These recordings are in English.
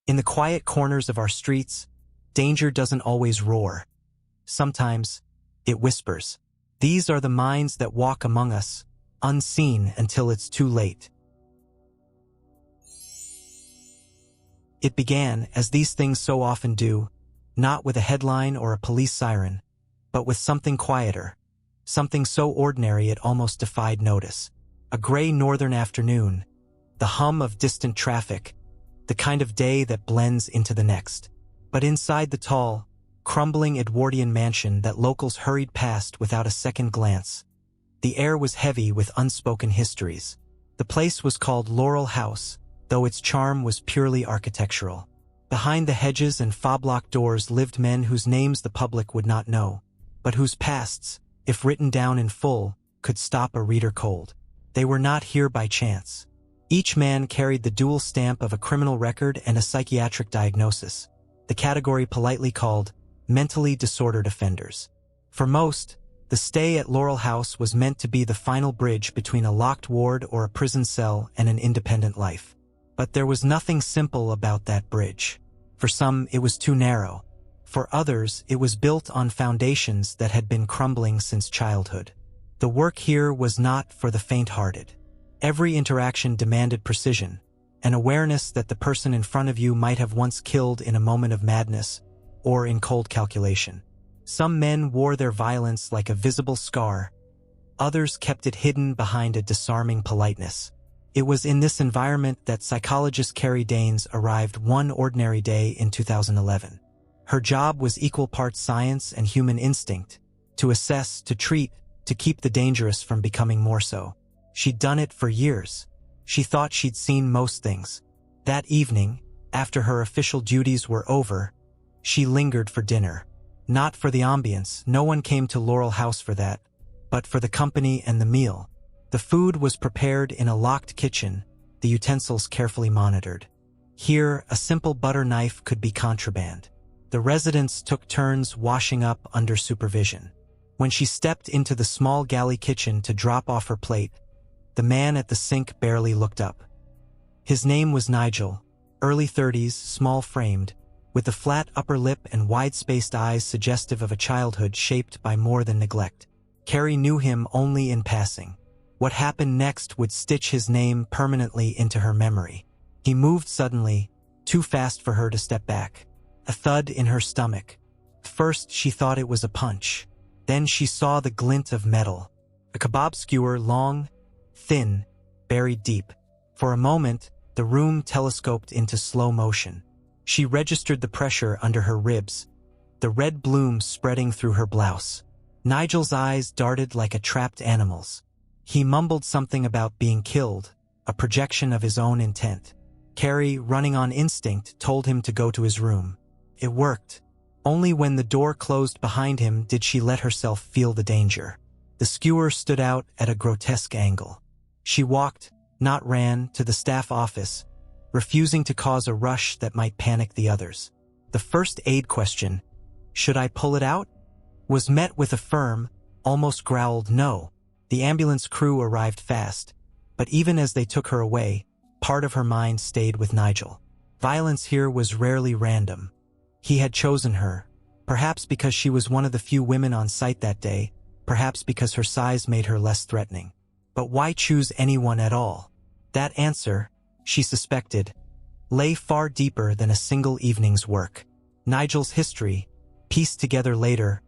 In the quiet corners of our streets, danger doesn't always roar. Sometimes, it whispers. These are the minds that walk among us, unseen until it's too late. It began, as these things so often do, not with a headline or a police siren, but with something quieter, something so ordinary it almost defied notice. A gray northern afternoon, the hum of distant traffic, the kind of day that blends into the next. But inside the tall, crumbling Edwardian mansion that locals hurried past without a second glance, the air was heavy with unspoken histories. The place was called Laurel House, though its charm was purely architectural. Behind the hedges and fob-locked doors lived men whose names the public would not know, but whose pasts, if written down in full, could stop a reader cold. They were not here by chance. Each man carried the dual stamp of a criminal record and a psychiatric diagnosis, the category politely called mentally disordered offenders. For most, the stay at Laurel House was meant to be the final bridge between a locked ward or a prison cell and an independent life. But there was nothing simple about that bridge. For some, it was too narrow. For others, it was built on foundations that had been crumbling since childhood. The work here was not for the faint-hearted. Every interaction demanded precision, an awareness that the person in front of you might have once killed in a moment of madness or in cold calculation. Some men wore their violence like a visible scar. Others kept it hidden behind a disarming politeness. It was in this environment that psychologist Carrie Danes arrived one ordinary day in 2011. Her job was equal parts science and human instinct, to assess, to treat, to keep the dangerous from becoming more so. She'd done it for years. She thought she'd seen most things. That evening, after her official duties were over, she lingered for dinner. Not for the ambience, no one came to Laurel House for that, but for the company and the meal. The food was prepared in a locked kitchen, the utensils carefully monitored. Here, a simple butter knife could be contraband. The residents took turns washing up under supervision. When she stepped into the small galley kitchen to drop off her plate, the man at the sink barely looked up. His name was Nigel, early 30s, small-framed, with a flat upper lip and wide-spaced eyes suggestive of a childhood shaped by more than neglect. Carrie knew him only in passing. What happened next would stitch his name permanently into her memory. He moved suddenly, too fast for her to step back. A thud in her stomach. First, she thought it was a punch. Then she saw the glint of metal. A kebab skewer, long, thin, buried deep. For a moment, the room telescoped into slow motion. She registered the pressure under her ribs, the red bloom spreading through her blouse. Nigel's eyes darted like a trapped animal's. He mumbled something about being killed, a projection of his own intent. Carrie, running on instinct, told him to go to his room. It worked. Only when the door closed behind him did she let herself feel the danger. The skewer stood out at a grotesque angle. She walked, not ran, to the staff office, refusing to cause a rush that might panic the others. The first aid question, "Should I pull it out?" was met with a firm, almost growled no. The ambulance crew arrived fast, but even as they took her away, part of her mind stayed with Nigel. Violence here was rarely random. He had chosen her, perhaps because she was one of the few women on site that day, perhaps because her size made her less threatening. But why choose anyone at all? That answer, she suspected, lay far deeper than a single evening's work. Nigel's history, pieced together later,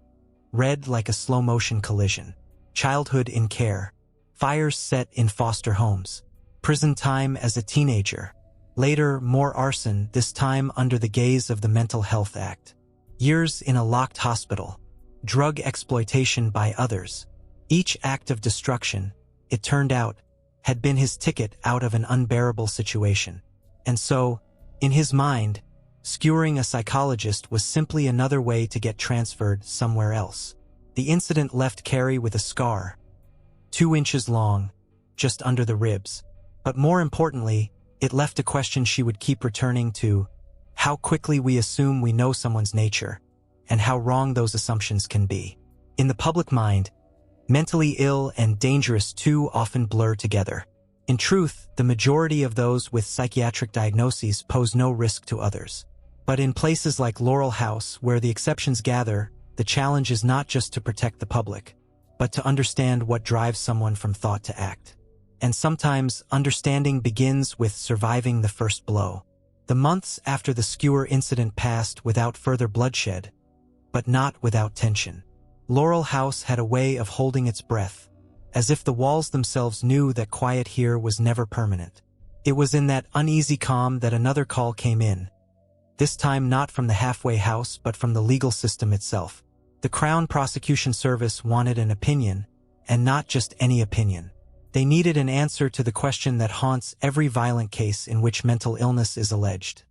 read like a slow-motion collision. Childhood in care, fires set in foster homes, prison time as a teenager, later more arson, this time under the gaze of the Mental Health Act. Years in a locked hospital, drug exploitation by others. Each act of destruction, it turned out, had been his ticket out of an unbearable situation. And so, in his mind, skewering a psychologist was simply another way to get transferred somewhere else. The incident left Carrie with a scar, 2 inches long, just under the ribs. But more importantly, it left a question she would keep returning to: how quickly we assume we know someone's nature, and how wrong those assumptions can be. In the public mind, mentally ill and dangerous too often blur together. In truth, the majority of those with psychiatric diagnoses pose no risk to others. But in places like Laurel House, where the exceptions gather, the challenge is not just to protect the public, but to understand what drives someone from thought to act. And sometimes, understanding begins with surviving the first blow. The months after the skewer incident passed without further bloodshed, but not without tension. Laurel House had a way of holding its breath, as if the walls themselves knew that quiet here was never permanent. It was in that uneasy calm that another call came in, this time not from the halfway house but from the legal system itself. The Crown Prosecution Service wanted an opinion, and not just any opinion. They needed an answer to the question that haunts every violent case in which mental illness is alleged.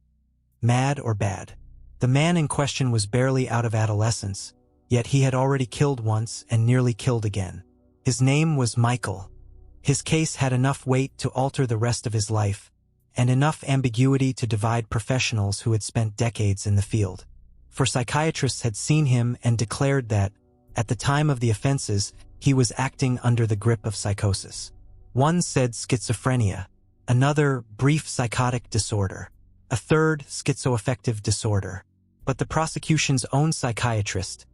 Mad or bad? The man in question was barely out of adolescence, yet he had already killed once and nearly killed again. His name was Michael. His case had enough weight to alter the rest of his life, and enough ambiguity to divide professionals who had spent decades in the field. For psychiatrists had seen him and declared that, at the time of the offenses, he was acting under the grip of psychosis. One said schizophrenia, another brief psychotic disorder, a third schizoaffective disorder. But the prosecution's own psychiatrist,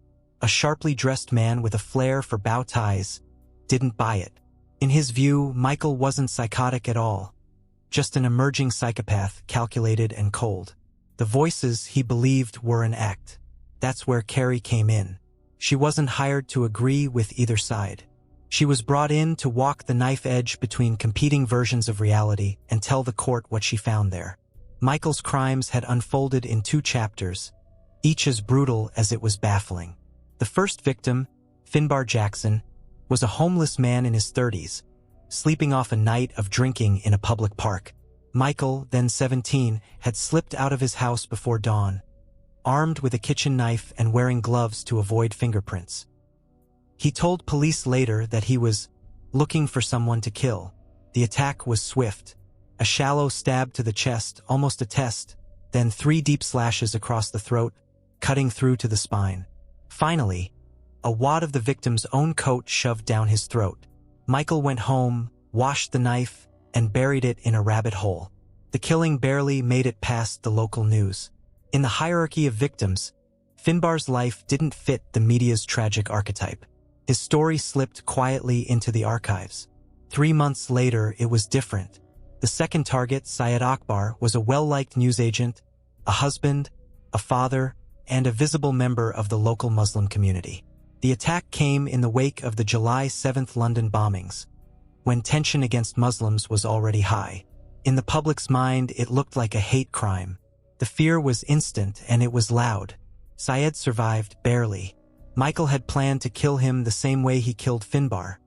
a sharply dressed man with a flair for bow ties, didn't buy it. In his view, Michael wasn't psychotic at all, just an emerging psychopath, calculated and cold. The voices, he believed, were an act. That's where Carrie came in. She wasn't hired to agree with either side. She was brought in to walk the knife edge between competing versions of reality and tell the court what she found there. Michael's crimes had unfolded in 2 chapters, each as brutal as it was baffling. The first victim, Finbar Jackson, was a homeless man in his 30s, sleeping off a night of drinking in a public park. Michael, then 17, had slipped out of his house before dawn, armed with a kitchen knife and wearing gloves to avoid fingerprints. He told police later that he was looking for someone to kill. The attack was swift. A shallow stab to the chest, almost a test, then 3 deep slashes across the throat, cutting through to the spine. Finally, a wad of the victim's own coat shoved down his throat. Michael went home, washed the knife, and buried it in a rabbit hole. The killing barely made it past the local news. In the hierarchy of victims, Finbar's life didn't fit the media's tragic archetype. His story slipped quietly into the archives. 3 months later, it was different. The second target, Syed Akbar, was a well-liked newsagent, a husband, a father, and a visible member of the local Muslim community. The attack came in the wake of the July 7th London bombings, when tension against Muslims was already high. In the public's mind, it looked like a hate crime. The fear was instant and it was loud. Syed survived, barely. Michael had planned to kill him the same way he killed Finbar.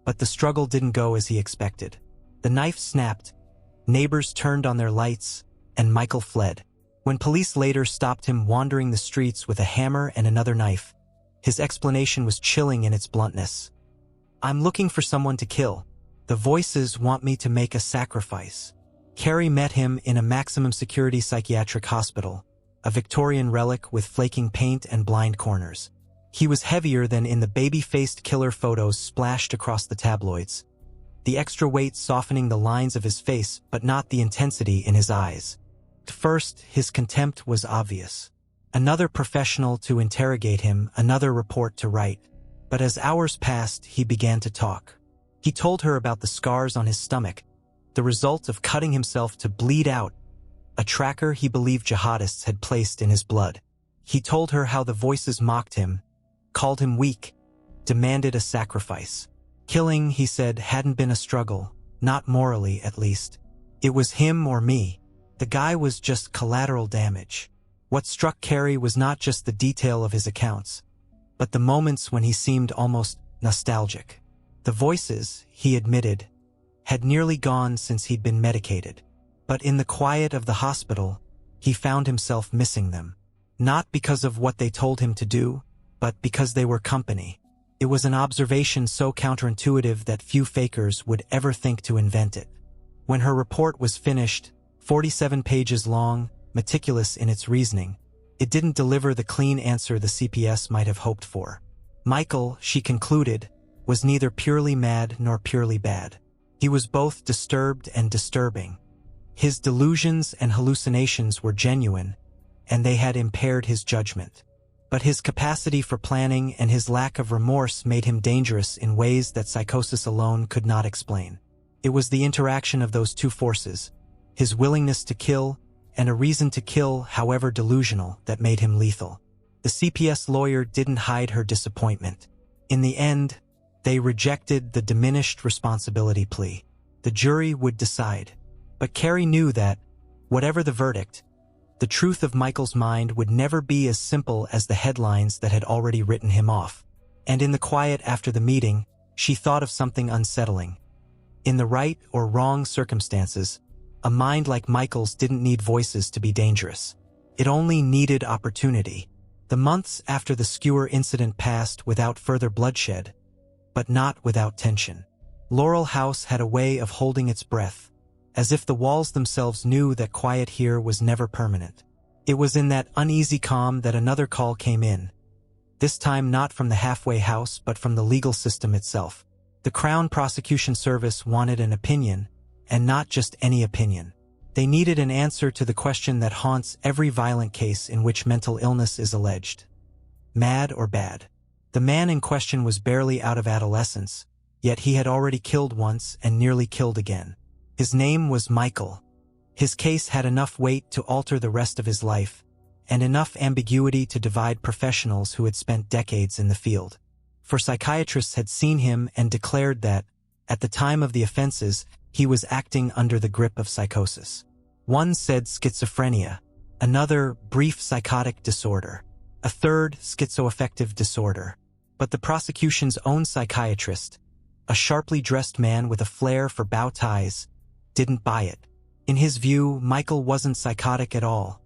But the struggle didn't go as he expected. The knife snapped, neighbors turned on their lights, and Michael fled. When police later stopped him wandering the streets with a hammer and another knife, his explanation was chilling in its bluntness. "I'm looking for someone to kill. The voices want me to make a sacrifice." Carrie met him in a maximum security psychiatric hospital, a Victorian relic with flaking paint and blind corners. He was heavier than in the baby-faced killer photos splashed across the tabloids, the extra weight softening the lines of his face but not the intensity in his eyes. At first, his contempt was obvious. Another professional to interrogate him, another report to write. But as hours passed, he began to talk. He told her about the scars on his stomach, the result of cutting himself to bleed out, a tracker he believed jihadists had placed in his blood. He told her how the voices mocked him, called him weak, demanded a sacrifice. Killing, he said, hadn't been a struggle, not morally at least. It was him or me. The guy was just collateral damage. What struck Carrie was not just the detail of his accounts, but the moments when he seemed almost nostalgic. The voices, he admitted, had nearly gone since he'd been medicated. But in the quiet of the hospital, he found himself missing them. Not because of what they told him to do, but because they were company. It was an observation so counterintuitive that few fakers would ever think to invent it. When her report was finished, 47 pages long, meticulous in its reasoning, it didn't deliver the clean answer the CPS might have hoped for. Michael, she concluded, was neither purely mad nor purely bad. He was both disturbed and disturbing. His delusions and hallucinations were genuine, and they had impaired his judgment. But his capacity for planning and his lack of remorse made him dangerous in ways that psychosis alone could not explain. It was the interaction of those two forces, his willingness to kill and a reason to kill, however delusional, that made him lethal. The CPS lawyer didn't hide her disappointment. In the end, they rejected the diminished responsibility plea. The jury would decide. But Carrie knew that, whatever the verdict, the truth of Michael's mind would never be as simple as the headlines that had already written him off. And in the quiet after the meeting, she thought of something unsettling. In the right or wrong circumstances, a mind like Michael's didn't need voices to be dangerous. It only needed opportunity. The months after the skewer incident passed without further bloodshed, but not without tension. Laurel House had a way of holding its breath, as if the walls themselves knew that quiet here was never permanent. It was in that uneasy calm that another call came in. This time not from the halfway house but from the legal system itself. The Crown Prosecution Service wanted an opinion, and not just any opinion. They needed an answer to the question that haunts every violent case in which mental illness is alleged. Mad or bad? The man in question was barely out of adolescence, yet he had already killed once and nearly killed again. His name was Michael. His case had enough weight to alter the rest of his life, and enough ambiguity to divide professionals who had spent decades in the field. For psychiatrists had seen him and declared that, at the time of the offenses, he was acting under the grip of psychosis. One said schizophrenia, another brief psychotic disorder, a third schizoaffective disorder. But the prosecution's own psychiatrist, a sharply dressed man with a flair for bow ties, didn't buy it. In his view, Michael wasn't psychotic at all,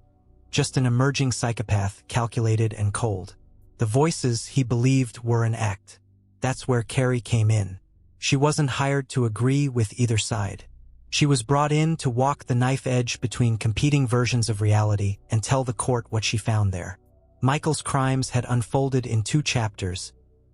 just an emerging psychopath, calculated and cold. The voices, he believed, were an act. That's where Carrie came in. She wasn't hired to agree with either side. She was brought in to walk the knife edge between competing versions of reality and tell the court what she found there. Michael's crimes had unfolded in 2 chapters,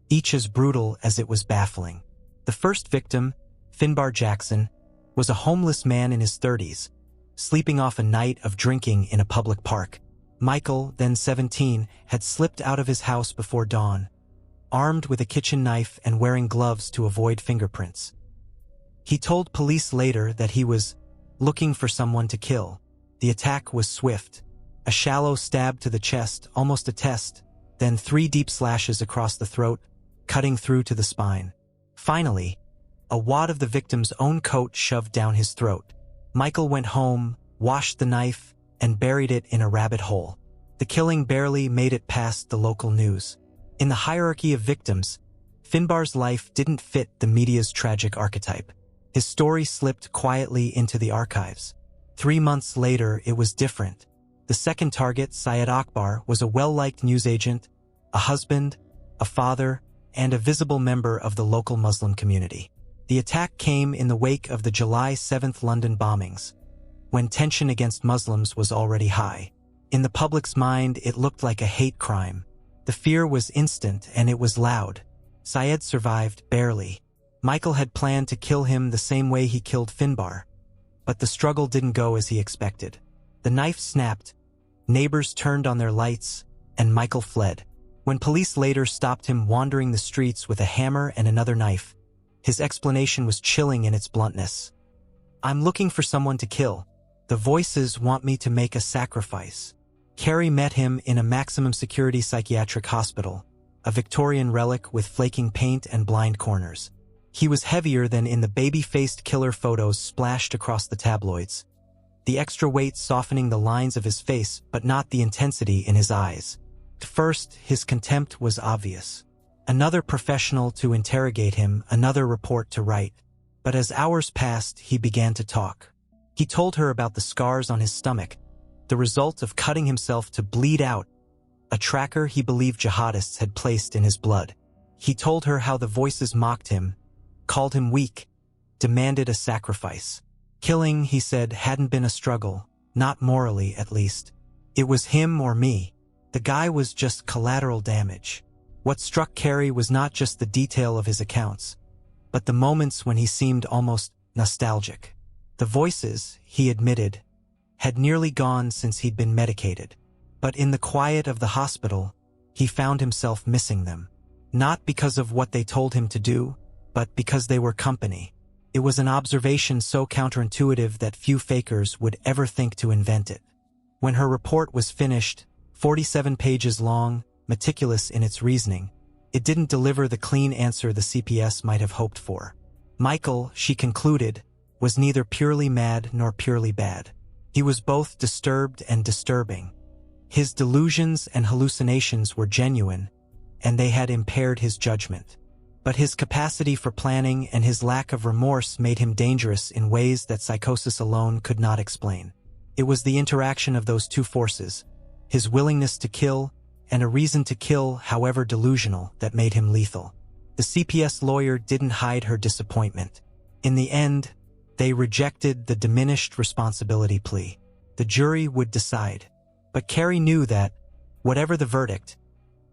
each as brutal as it was baffling. The first victim, Finbar Jackson, was a homeless man in his 30s, sleeping off a night of drinking in a public park. Michael, then 17, had slipped out of his house before dawn, armed with a kitchen knife and wearing gloves to avoid fingerprints. He told police later that he was looking for someone to kill. The attack was swift. A shallow stab to the chest, almost a test, then 3 deep slashes across the throat, cutting through to the spine. Finally, a wad of the victim's own coat shoved down his throat. Michael went home, washed the knife, and buried it in a rabbit hole. The killing barely made it past the local news. In the hierarchy of victims, Finbar's life didn't fit the media's tragic archetype. His story slipped quietly into the archives. 3 months later, it was different. The second target, Syed Akbar, was a well-liked newsagent, a husband, a father, and a visible member of the local Muslim community. The attack came in the wake of the July 7th London bombings, when tension against Muslims was already high. In the public's mind, it looked like a hate crime. The fear was instant and it was loud. Syed survived, barely. Michael had planned to kill him the same way he killed Finbar, but the struggle didn't go as he expected. The knife snapped, neighbors turned on their lights, and Michael fled. When police later stopped him wandering the streets with a hammer and another knife, his explanation was chilling in its bluntness. "I'm looking for someone to kill. The voices want me to make a sacrifice." Carrie met him in a maximum security psychiatric hospital, a Victorian relic with flaking paint and blind corners. He was heavier than in the baby-faced killer photos splashed across the tabloids, the extra weight softening the lines of his face but not the intensity in his eyes. At first, his contempt was obvious. Another professional to interrogate him, another report to write. But as hours passed, he began to talk. He told her about the scars on his stomach, the result of cutting himself to bleed out, a tracker he believed jihadists had placed in his blood. He told her how the voices mocked him, called him weak, demanded a sacrifice. Killing, he said, hadn't been a struggle, not morally at least. It was him or me. The guy was just collateral damage. What struck Carrie was not just the detail of his accounts, but the moments when he seemed almost nostalgic. The voices, he admitted, had nearly gone since he'd been medicated. But in the quiet of the hospital, he found himself missing them. Not because of what they told him to do, but because they were company. It was an observation so counterintuitive that few fakers would ever think to invent it. When her report was finished, 47 pages long, meticulous in its reasoning, it didn't deliver the clean answer the CPS might have hoped for. Michael, she concluded, was neither purely mad nor purely bad. He was both disturbed and disturbing. His delusions and hallucinations were genuine, and they had impaired his judgment. But his capacity for planning and his lack of remorse made him dangerous in ways that psychosis alone could not explain. It was the interaction of those two forces, his willingness to kill and a reason to kill, however delusional, that made him lethal. The CPS lawyer didn't hide her disappointment. In the end, they rejected the diminished responsibility plea. The jury would decide. But Carrie knew that, whatever the verdict,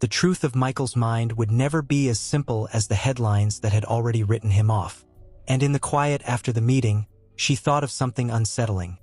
the truth of Michael's mind would never be as simple as the headlines that had already written him off. And in the quiet after the meeting, she thought of something unsettling.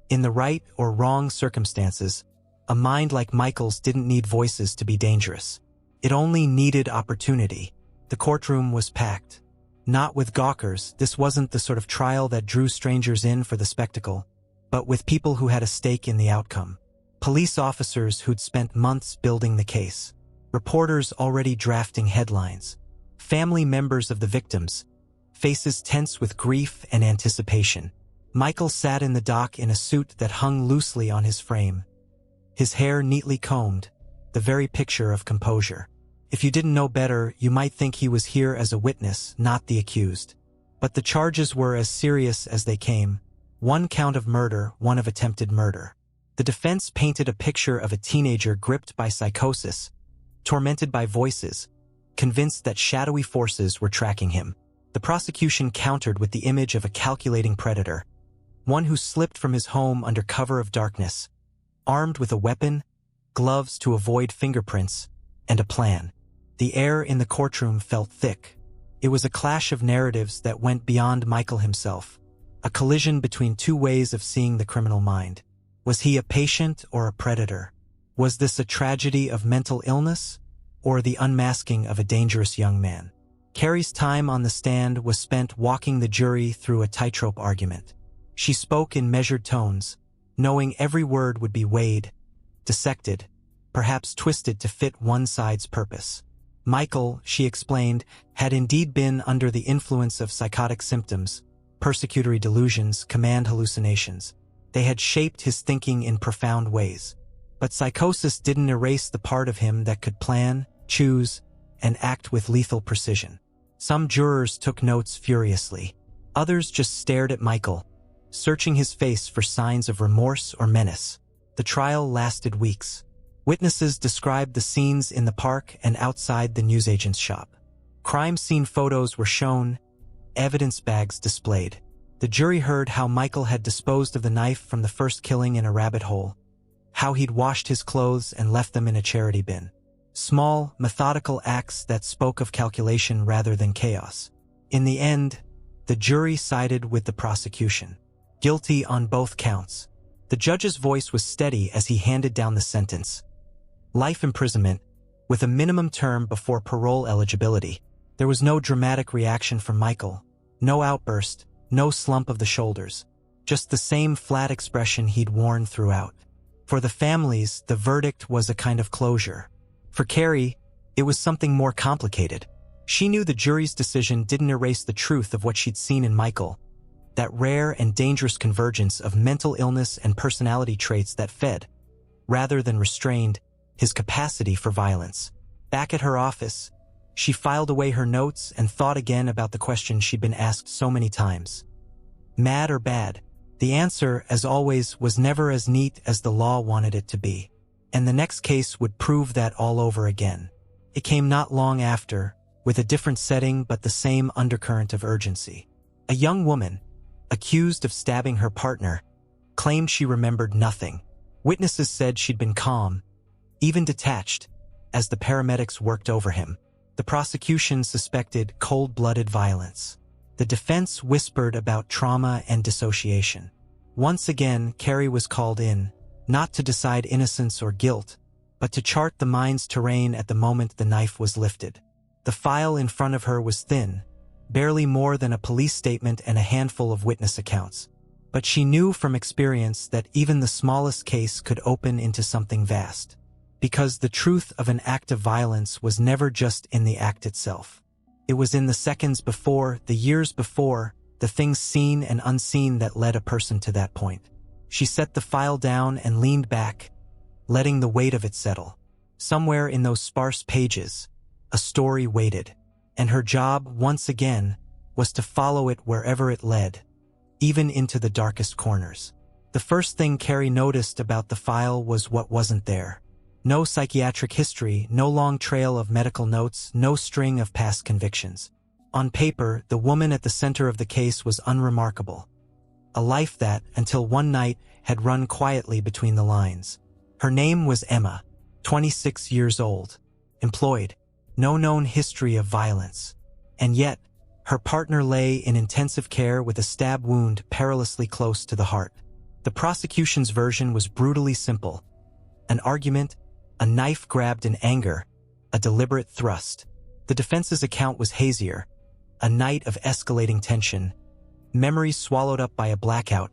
In the right or wrong circumstances, a mind like Michael's didn't need voices to be dangerous. It only needed opportunity. The courtroom was packed. Not with gawkers, this wasn't the sort of trial that drew strangers in for the spectacle, but with people who had a stake in the outcome. Police officers who'd spent months building the case. Reporters already drafting headlines. Family members of the victims, faces tense with grief and anticipation. Michael sat in the dock in a suit that hung loosely on his frame. His hair neatly combed, the very picture of composure. If you didn't know better, you might think he was here as a witness, not the accused. But the charges were as serious as they came. 1 count of murder, 1 of attempted murder. The defense painted a picture of a teenager gripped by psychosis, tormented by voices, convinced that shadowy forces were tracking him. The prosecution countered with the image of a calculating predator, one who slipped from his home under cover of darkness, armed with a weapon, gloves to avoid fingerprints, and a plan. The air in the courtroom felt thick. It was a clash of narratives that went beyond Michael himself, a collision between two ways of seeing the criminal mind. Was he a patient or a predator? Was this a tragedy of mental illness, or the unmasking of a dangerous young man? Carrie's time on the stand was spent walking the jury through a tightrope argument. She spoke in measured tones, knowing every word would be weighed, dissected, perhaps twisted to fit one side's purpose. Michael, she explained, had indeed been under the influence of psychotic symptoms, persecutory delusions, command hallucinations. They had shaped his thinking in profound ways. But psychosis didn't erase the part of him that could plan, choose, and act with lethal precision. Some jurors took notes furiously. Others just stared at Michael, searching his face for signs of remorse or menace. The trial lasted weeks. Witnesses described the scenes in the park and outside the newsagent's shop. Crime scene photos were shown, evidence bags displayed. The jury heard how Michael had disposed of the knife from the first killing in a rabbit hole, how he'd washed his clothes and left them in a charity bin. Small, methodical acts that spoke of calculation rather than chaos. In the end, the jury sided with the prosecution. Guilty on both counts. The judge's voice was steady as he handed down the sentence. Life imprisonment, with a minimum term before parole eligibility. There was no dramatic reaction from Michael. No outburst, no slump of the shoulders. Just the same flat expression he'd worn throughout. For the families, the verdict was a kind of closure. For Carrie, it was something more complicated. She knew the jury's decision didn't erase the truth of what she'd seen in Michael, that rare and dangerous convergence of mental illness and personality traits that fed, rather than restrained, his capacity for violence. Back at her office, she filed away her notes and thought again about the question she'd been asked so many times. Mad or bad? The answer, as always, was never as neat as the law wanted it to be. And the next case would prove that all over again. It came not long after, with a different setting but the same undercurrent of urgency. A young woman, accused of stabbing her partner, claimed she remembered nothing. Witnesses said she'd been calm, even detached, as the paramedics worked over him. The prosecution suspected cold-blooded violence. The defense whispered about trauma and dissociation. Once again, Carrie was called in, not to decide innocence or guilt, but to chart the mind's terrain at the moment the knife was lifted. The file in front of her was thin, barely more than a police statement and a handful of witness accounts. But she knew from experience that even the smallest case could open into something vast. Because the truth of an act of violence was never just in the act itself. It was in the seconds before, the years before, the things seen and unseen that led a person to that point. She set the file down and leaned back, letting the weight of it settle. Somewhere in those sparse pages, a story waited, and her job, once again, was to follow it wherever it led, even into the darkest corners. The first thing Carrie noticed about the file was what wasn't there. No psychiatric history, no long trail of medical notes, no string of past convictions. On paper, the woman at the center of the case was unremarkable. A life that, until one night, had run quietly between the lines. Her name was Emma, 26 years old, employed, no known history of violence. And yet, her partner lay in intensive care with a stab wound perilously close to the heart. The prosecution's version was brutally simple. An argument, a knife grabbed in anger, a deliberate thrust. The defense's account was hazier, a night of escalating tension, memories swallowed up by a blackout,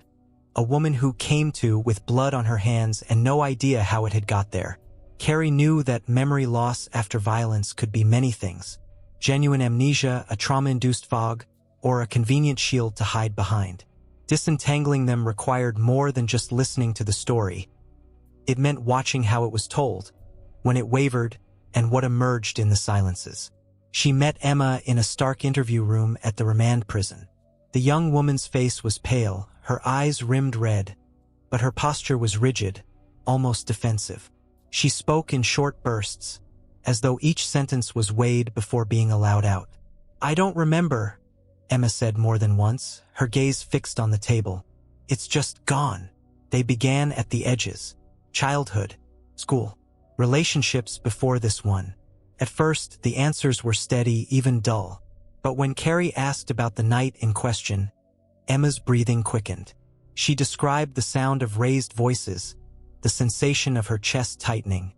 a woman who came to with blood on her hands and no idea how it had got there. Carrie knew that memory loss after violence could be many things. Genuine amnesia, a trauma-induced fog, or a convenient shield to hide behind. Disentangling them required more than just listening to the story. It meant watching how it was told, when it wavered, and what emerged in the silences. She met Emma in a stark interview room at the remand prison. The young woman's face was pale, her eyes rimmed red, but her posture was rigid, almost defensive. She spoke in short bursts, as though each sentence was weighed before being allowed out. "I don't remember," Emma said more than once, her gaze fixed on the table. "It's just gone." They began at the edges. Childhood, school, relationships before this one. At first, the answers were steady, even dull. But when Carrie asked about the night in question, Emma's breathing quickened. She described the sound of raised voices, the sensation of her chest tightening,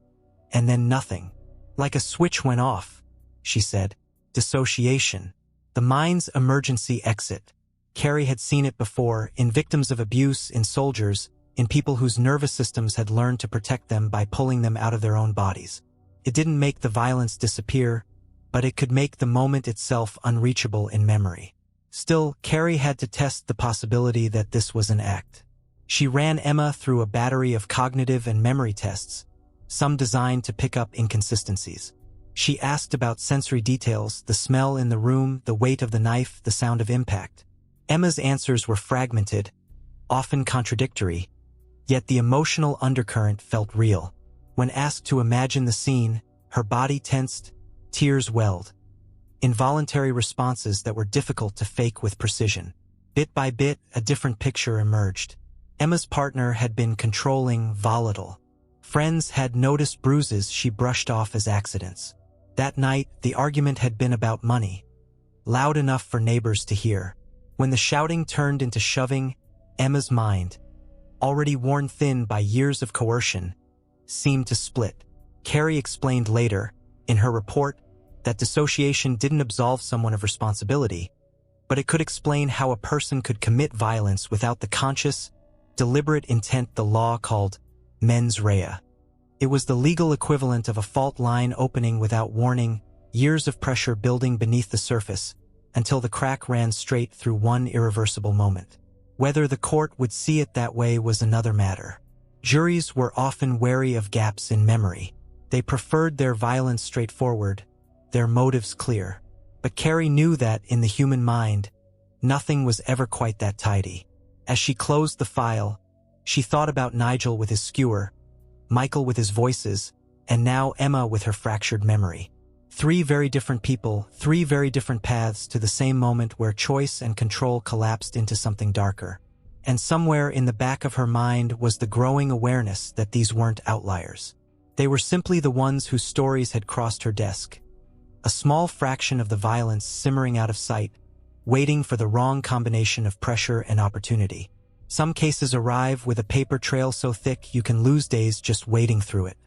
and then nothing. "Like a switch went off," she said. "Dissociation. The mind's emergency exit." Carrie had seen it before, in victims of abuse, in soldiers, in people whose nervous systems had learned to protect them by pulling them out of their own bodies. It didn't make the violence disappear, but it could make the moment itself unreachable in memory. Still, Carrie had to test the possibility that this was an act. She ran Emma through a battery of cognitive and memory tests, some designed to pick up inconsistencies. She asked about sensory details, the smell in the room, the weight of the knife, the sound of impact. Emma's answers were fragmented, often contradictory, yet the emotional undercurrent felt real. When asked to imagine the scene, her body tensed, tears welled. Involuntary responses that were difficult to fake with precision. Bit by bit, a different picture emerged. Emma's partner had been controlling, volatile. Friends had noticed bruises she brushed off as accidents. That night, the argument had been about money, loud enough for neighbors to hear. When the shouting turned into shoving, Emma's mind, already worn thin by years of coercion, seemed to split. Carrie explained later, in her report, that dissociation didn't absolve someone of responsibility, but it could explain how a person could commit violence without the conscious, deliberate intent the law called mens rea. It was the legal equivalent of a fault line opening without warning, years of pressure building beneath the surface, until the crack ran straight through one irreversible moment. Whether the court would see it that way was another matter. Juries were often wary of gaps in memory. They preferred their violence straightforward, their motives clear. But Carrie knew that, in the human mind, nothing was ever quite that tidy. As she closed the file, she thought about Nigel with his skewer, Michael with his voices, and now Emma with her fractured memory. 3 very different people, 3 very different paths to the same moment where choice and control collapsed into something darker. And somewhere in the back of her mind was the growing awareness that these weren't outliers. They were simply the ones whose stories had crossed her desk. A small fraction of the violence simmering out of sight, waiting for the wrong combination of pressure and opportunity. Some cases arrive with a paper trail so thick you can lose days just wading through it.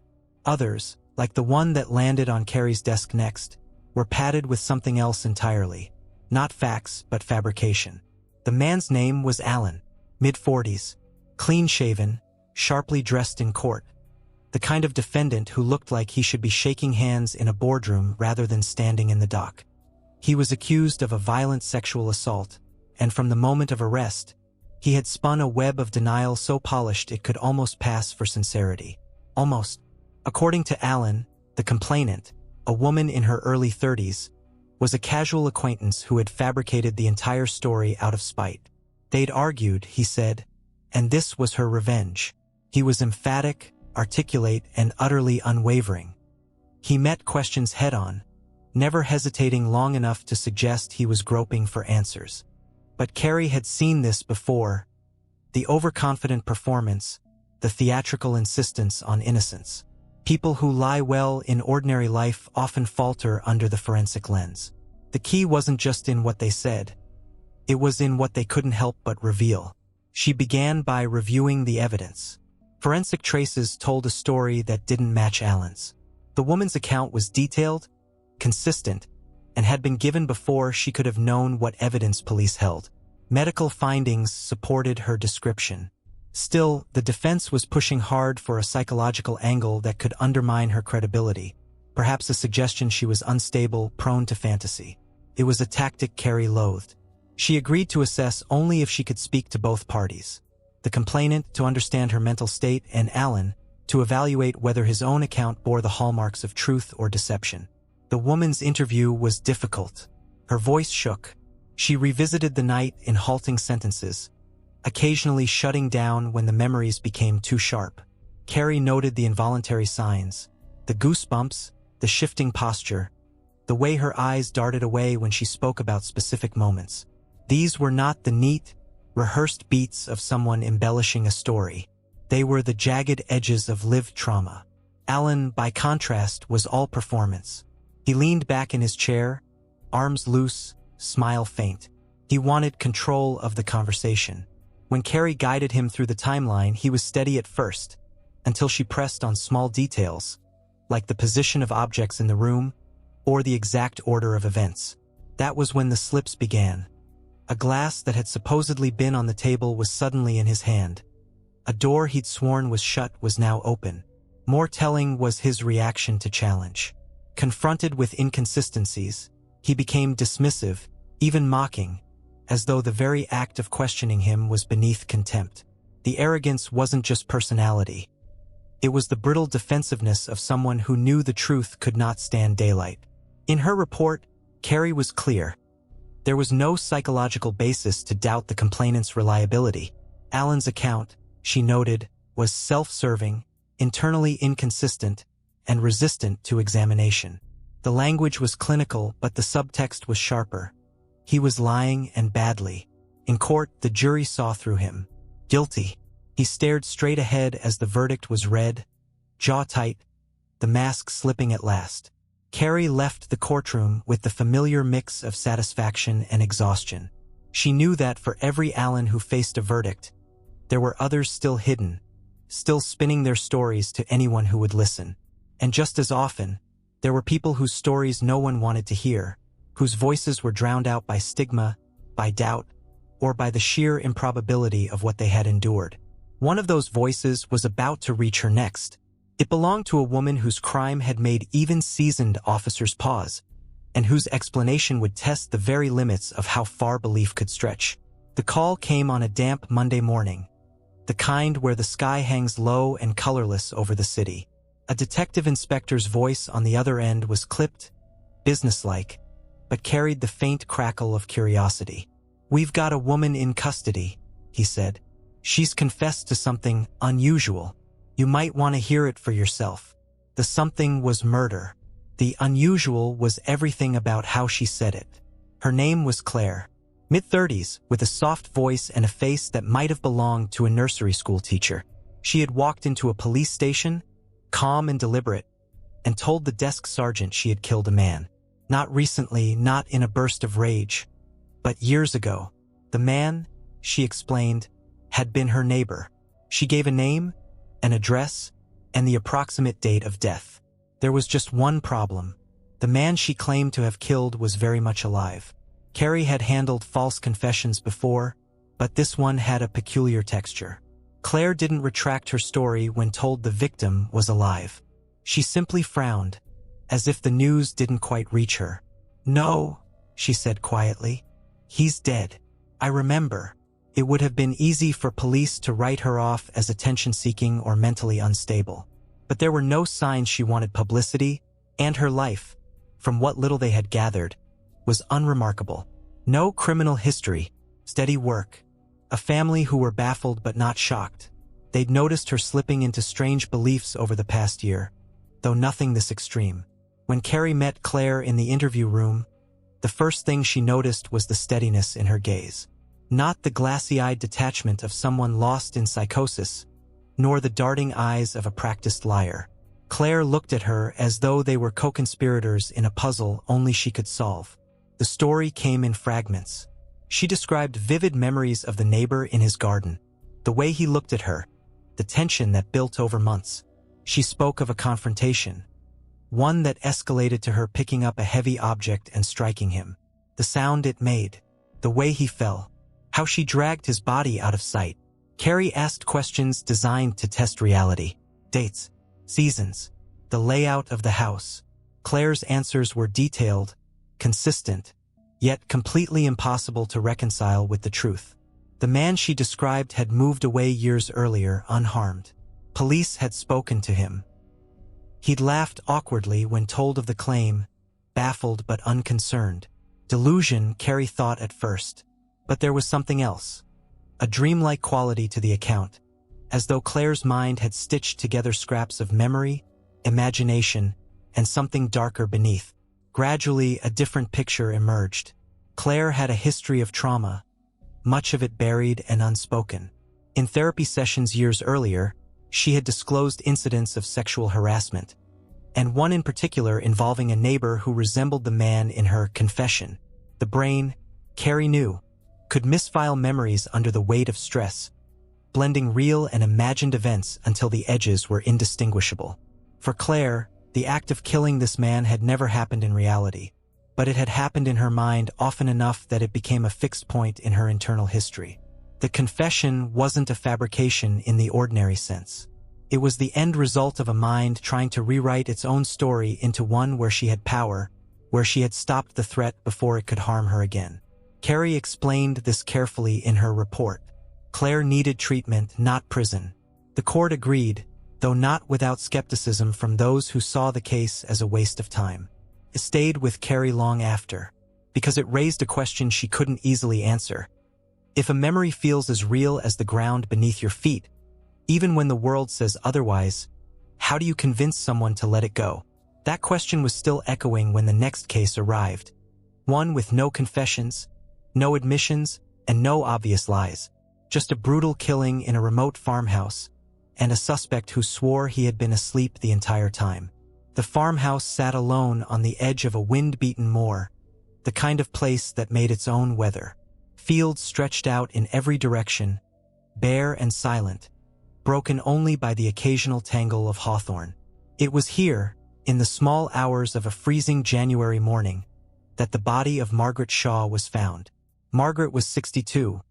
Others, like the one that landed on Carrie's desk next, were padded with something else entirely. Not facts, but fabrication. The man's name was Alan, mid-40s, clean-shaven, sharply dressed in court. The kind of defendant who looked like he should be shaking hands in a boardroom rather than standing in the dock. He was accused of a violent sexual assault, and from the moment of arrest, he had spun a web of denial so polished it could almost pass for sincerity. Almost. According to Alan, the complainant, a woman in her early 30s, was a casual acquaintance who had fabricated the entire story out of spite. They'd argued, he said, and this was her revenge. He was emphatic, articulate, and utterly unwavering. He met questions head-on, never hesitating long enough to suggest he was groping for answers. But Carrie had seen this before. The overconfident performance, the theatrical insistence on innocence. People who lie well in ordinary life often falter under the forensic lens. The key wasn't just in what they said. It was in what they couldn't help but reveal. She began by reviewing the evidence. Forensic traces told a story that didn't match Alan's. The woman's account was detailed, consistent, and had been given before she could have known what evidence police held. Medical findings supported her description. Still, the defense was pushing hard for a psychological angle that could undermine her credibility, perhaps a suggestion she was unstable, prone to fantasy. It was a tactic Carrie loathed. She agreed to assess only if she could speak to both parties. The complainant to understand her mental state, and Alan to evaluate whether his own account bore the hallmarks of truth or deception. The woman's interview was difficult. Her voice shook. She revisited the night in halting sentences, occasionally shutting down when the memories became too sharp. Carrie noted the involuntary signs, the goosebumps, the shifting posture, the way her eyes darted away when she spoke about specific moments. These were not the neat, rehearsed beats of someone embellishing a story. They were the jagged edges of lived trauma. Alan, by contrast, was all performance. He leaned back in his chair, arms loose, smile faint. He wanted control of the conversation. When Carrie guided him through the timeline, he was steady at first, until she pressed on small details, like the position of objects in the room or the exact order of events. That was when the slips began. A glass that had supposedly been on the table was suddenly in his hand. A door he'd sworn was shut was now open. More telling was his reaction to challenge. Confronted with inconsistencies, he became dismissive, even mocking, as though the very act of questioning him was beneath contempt. The arrogance wasn't just personality. It was the brittle defensiveness of someone who knew the truth could not stand daylight. In her report, Carrie was clear. There was no psychological basis to doubt the complainant's reliability. Alan's account, she noted, was self-serving, internally inconsistent, and resistant to examination. The language was clinical, but the subtext was sharper. He was lying, and badly. In court, the jury saw through him. Guilty. He stared straight ahead as the verdict was read, jaw tight, the mask slipping at last. Carrie left the courtroom with the familiar mix of satisfaction and exhaustion. She knew that for every Alan who faced a verdict, there were others still hidden, still spinning their stories to anyone who would listen. And just as often, there were people whose stories no one wanted to hear, whose voices were drowned out by stigma, by doubt, or by the sheer improbability of what they had endured. One of those voices was about to reach her next. It belonged to a woman whose crime had made even seasoned officers pause, and whose explanation would test the very limits of how far belief could stretch. The call came on a damp Monday morning, the kind where the sky hangs low and colorless over the city. A detective inspector's voice on the other end was clipped, businesslike, but carried the faint crackle of curiosity. "We've got a woman in custody," he said. "She's confessed to something unusual. You might want to hear it for yourself." The something was murder. The unusual was everything about how she said it. Her name was Claire, mid-30s, with a soft voice and a face that might have belonged to a nursery school teacher. She had walked into a police station, calm and deliberate, and told the desk sergeant she had killed a man. Not recently, not in a burst of rage, But years ago, the man, she explained, had been her neighbor. She gave a name, an address, and the approximate date of death. There was just one problem. The man she claimed to have killed was very much alive. Carrie had handled false confessions before, but this one had a peculiar texture. Claire didn't retract her story when told the victim was alive. She simply frowned, as if the news didn't quite reach her. "No," she said quietly. "He's dead. I remember." It would have been easy for police to write her off as attention-seeking or mentally unstable. But there were no signs she wanted publicity, and her life, from what little they had gathered, was unremarkable. No criminal history, steady work, a family who were baffled but not shocked. They'd noticed her slipping into strange beliefs over the past year, though nothing this extreme. When Carrie met Claire in the interview room, the first thing she noticed was the steadiness in her gaze. Not the glassy-eyed detachment of someone lost in psychosis, nor the darting eyes of a practiced liar. Claire looked at her as though they were co-conspirators in a puzzle only she could solve. The story came in fragments. She described vivid memories of the neighbor in his garden, the way he looked at her, the tension that built over months. She spoke of a confrontation, one that escalated to her picking up a heavy object and striking him. The sound it made, the way he fell, how she dragged his body out of sight. Carrie asked questions designed to test reality. Dates, seasons, the layout of the house. Claire's answers were detailed, consistent, yet completely impossible to reconcile with the truth. The man she described had moved away years earlier, unharmed. Police had spoken to him. He'd laughed awkwardly when told of the claim, baffled but unconcerned. Delusion, Carrie thought at first. But there was something else. A dreamlike quality to the account, as though Claire's mind had stitched together scraps of memory, imagination, and something darker beneath. Gradually, a different picture emerged. Claire had a history of trauma, much of it buried and unspoken. In therapy sessions years earlier, she had disclosed incidents of sexual harassment, and one in particular involving a neighbor who resembled the man in her confession. The brain, Carrie knew, could misfile memories under the weight of stress, blending real and imagined events until the edges were indistinguishable. For Claire, the act of killing this man had never happened in reality, but it had happened in her mind often enough that it became a fixed point in her internal history. The confession wasn't a fabrication in the ordinary sense. It was the end result of a mind trying to rewrite its own story into one where she had power, where she had stopped the threat before it could harm her again. Carrie explained this carefully in her report. Claire needed treatment, not prison. The court agreed, though not without skepticism from those who saw the case as a waste of time. It stayed with Carrie long after, because it raised a question she couldn't easily answer. If a memory feels as real as the ground beneath your feet, even when the world says otherwise, how do you convince someone to let it go? That question was still echoing when the next case arrived. One with no confessions, no admissions, and no obvious lies. Just a brutal killing in a remote farmhouse, and a suspect who swore he had been asleep the entire time. The farmhouse sat alone on the edge of a wind-beaten moor, the kind of place that made its own weather. Fields stretched out in every direction, bare and silent, broken only by the occasional tangle of hawthorn. It was here, in the small hours of a freezing January morning, that the body of Margaret Shaw was found. Margaret was 62,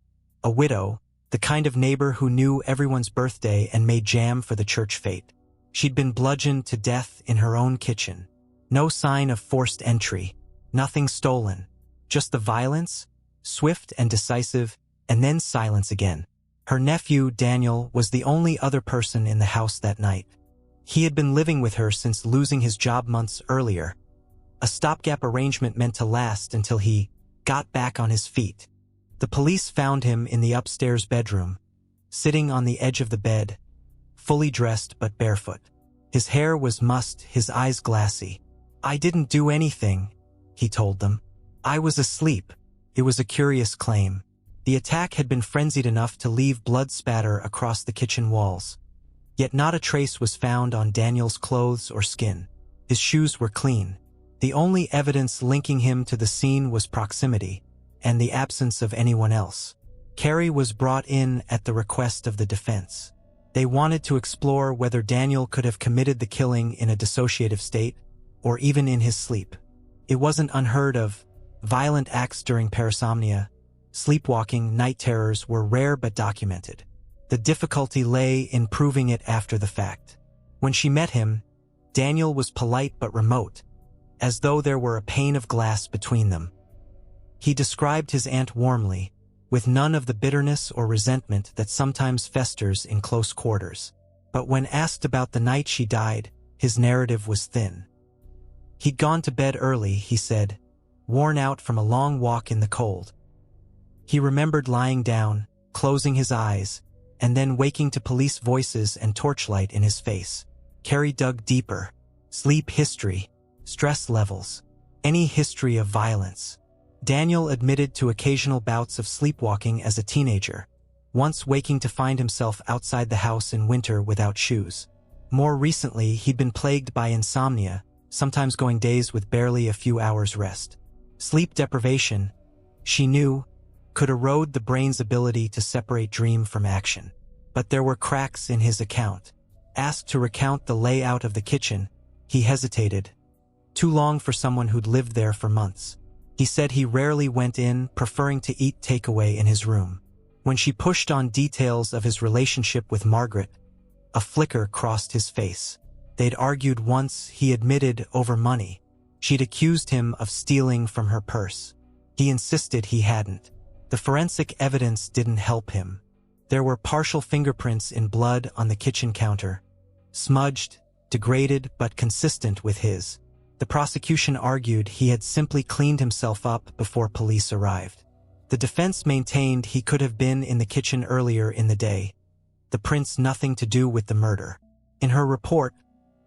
a widow, the kind of neighbor who knew everyone's birthday and made jam for the church fete. She'd been bludgeoned to death in her own kitchen. No sign of forced entry, nothing stolen, just the violence, swift and decisive, and then silence again. Her nephew, Daniel, was the only other person in the house that night. He had been living with her since losing his job months earlier, a stopgap arrangement meant to last until he got back on his feet. The police found him in the upstairs bedroom, sitting on the edge of the bed, fully dressed but barefoot. His hair was mussed, his eyes glassy. "I didn't do anything," he told them. "I was asleep." It was a curious claim. The attack had been frenzied enough to leave blood spatter across the kitchen walls. Yet not a trace was found on Daniel's clothes or skin. His shoes were clean. The only evidence linking him to the scene was proximity. and the absence of anyone else. Carrie was brought in at the request of the defense. They wanted to explore whether Daniel could have committed the killing in a dissociative state, or even in his sleep. It wasn't unheard of. Violent acts during parasomnia, sleepwalking, night terrors were rare but documented. The difficulty lay in proving it after the fact. When she met him, Daniel was polite but remote, as though there were a pane of glass between them. He described his aunt warmly, with none of the bitterness or resentment that sometimes festers in close quarters. But when asked about the night she died, his narrative was thin. He'd gone to bed early, he said, worn out from a long walk in the cold. He remembered lying down, closing his eyes, and then waking to police voices and torchlight in his face. Carrie dug deeper. Sleep history, stress levels, any history of violence. Daniel admitted to occasional bouts of sleepwalking as a teenager, once waking to find himself outside the house in winter without shoes. More recently, he'd been plagued by insomnia, sometimes going days with barely a few hours rest. Sleep deprivation, she knew, could erode the brain's ability to separate dream from action. But there were cracks in his account. Asked to recount the layout of the kitchen, he hesitated. Too long for someone who'd lived there for months. He said he rarely went in, preferring to eat takeaway in his room. When she pushed on details of his relationship with Margaret, a flicker crossed his face. They'd argued once, he admitted, over money. She'd accused him of stealing from her purse. He insisted he hadn't. The forensic evidence didn't help him. There were partial fingerprints in blood on the kitchen counter. Smudged, degraded, but consistent with his. The prosecution argued he had simply cleaned himself up before police arrived. The defense maintained he could have been in the kitchen earlier in the day. The prints nothing to do with the murder. In her report,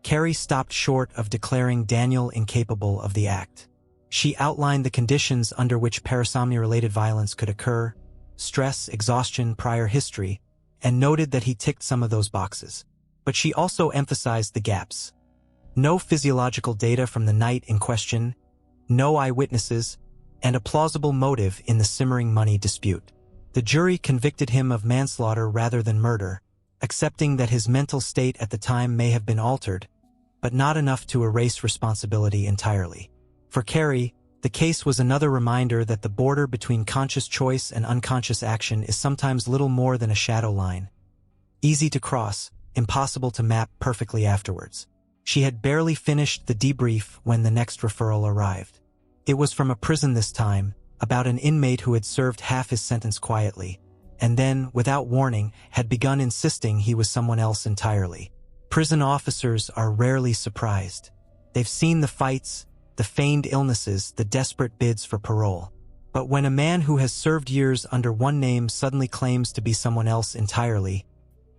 Carrie stopped short of declaring Daniel incapable of the act. She outlined the conditions under which parasomnia-related violence could occur, stress, exhaustion, prior history, and noted that he ticked some of those boxes. But she also emphasized the gaps. No physiological data from the night in question, no eyewitnesses, and a plausible motive in the simmering money dispute. The jury convicted him of manslaughter rather than murder, accepting that his mental state at the time may have been altered, but not enough to erase responsibility entirely. For Carrie, the case was another reminder that the border between conscious choice and unconscious action is sometimes little more than a shadow line. Easy to cross, impossible to map perfectly afterwards. She had barely finished the debrief when the next referral arrived. It was from a prison this time, about an inmate who had served half his sentence quietly, and then, without warning, had begun insisting he was someone else entirely. Prison officers are rarely surprised. They've seen the fights, the feigned illnesses, the desperate bids for parole. But when a man who has served years under one name suddenly claims to be someone else entirely,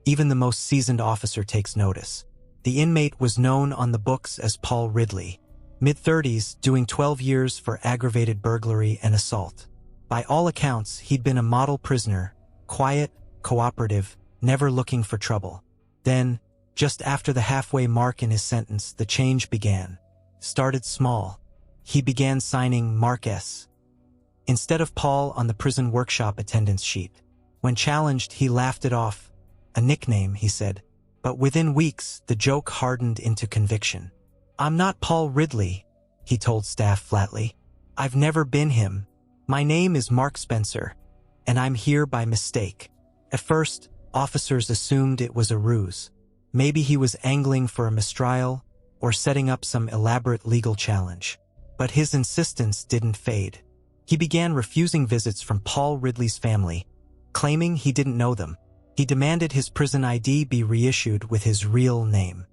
even the most seasoned officer takes notice. The inmate was known on the books as Paul Ridley, mid-30s, doing 12 years for aggravated burglary and assault. By all accounts, he'd been a model prisoner, quiet, cooperative, never looking for trouble. Then, just after the halfway mark in his sentence, the change began. Started small. He began signing Mark S. instead of Paul on the prison workshop attendance sheet. When challenged, he laughed it off. A nickname, he said. But within weeks, the joke hardened into conviction. "I'm not Paul Ridley," he told staff flatly. "I've never been him. My name is Mark Spencer, and I'm here by mistake." At first, officers assumed it was a ruse. Maybe he was angling for a mistrial or setting up some elaborate legal challenge. But his insistence didn't fade. He began refusing visits from Paul Ridley's family, claiming he didn't know them. He demanded his prison ID be reissued with his real name.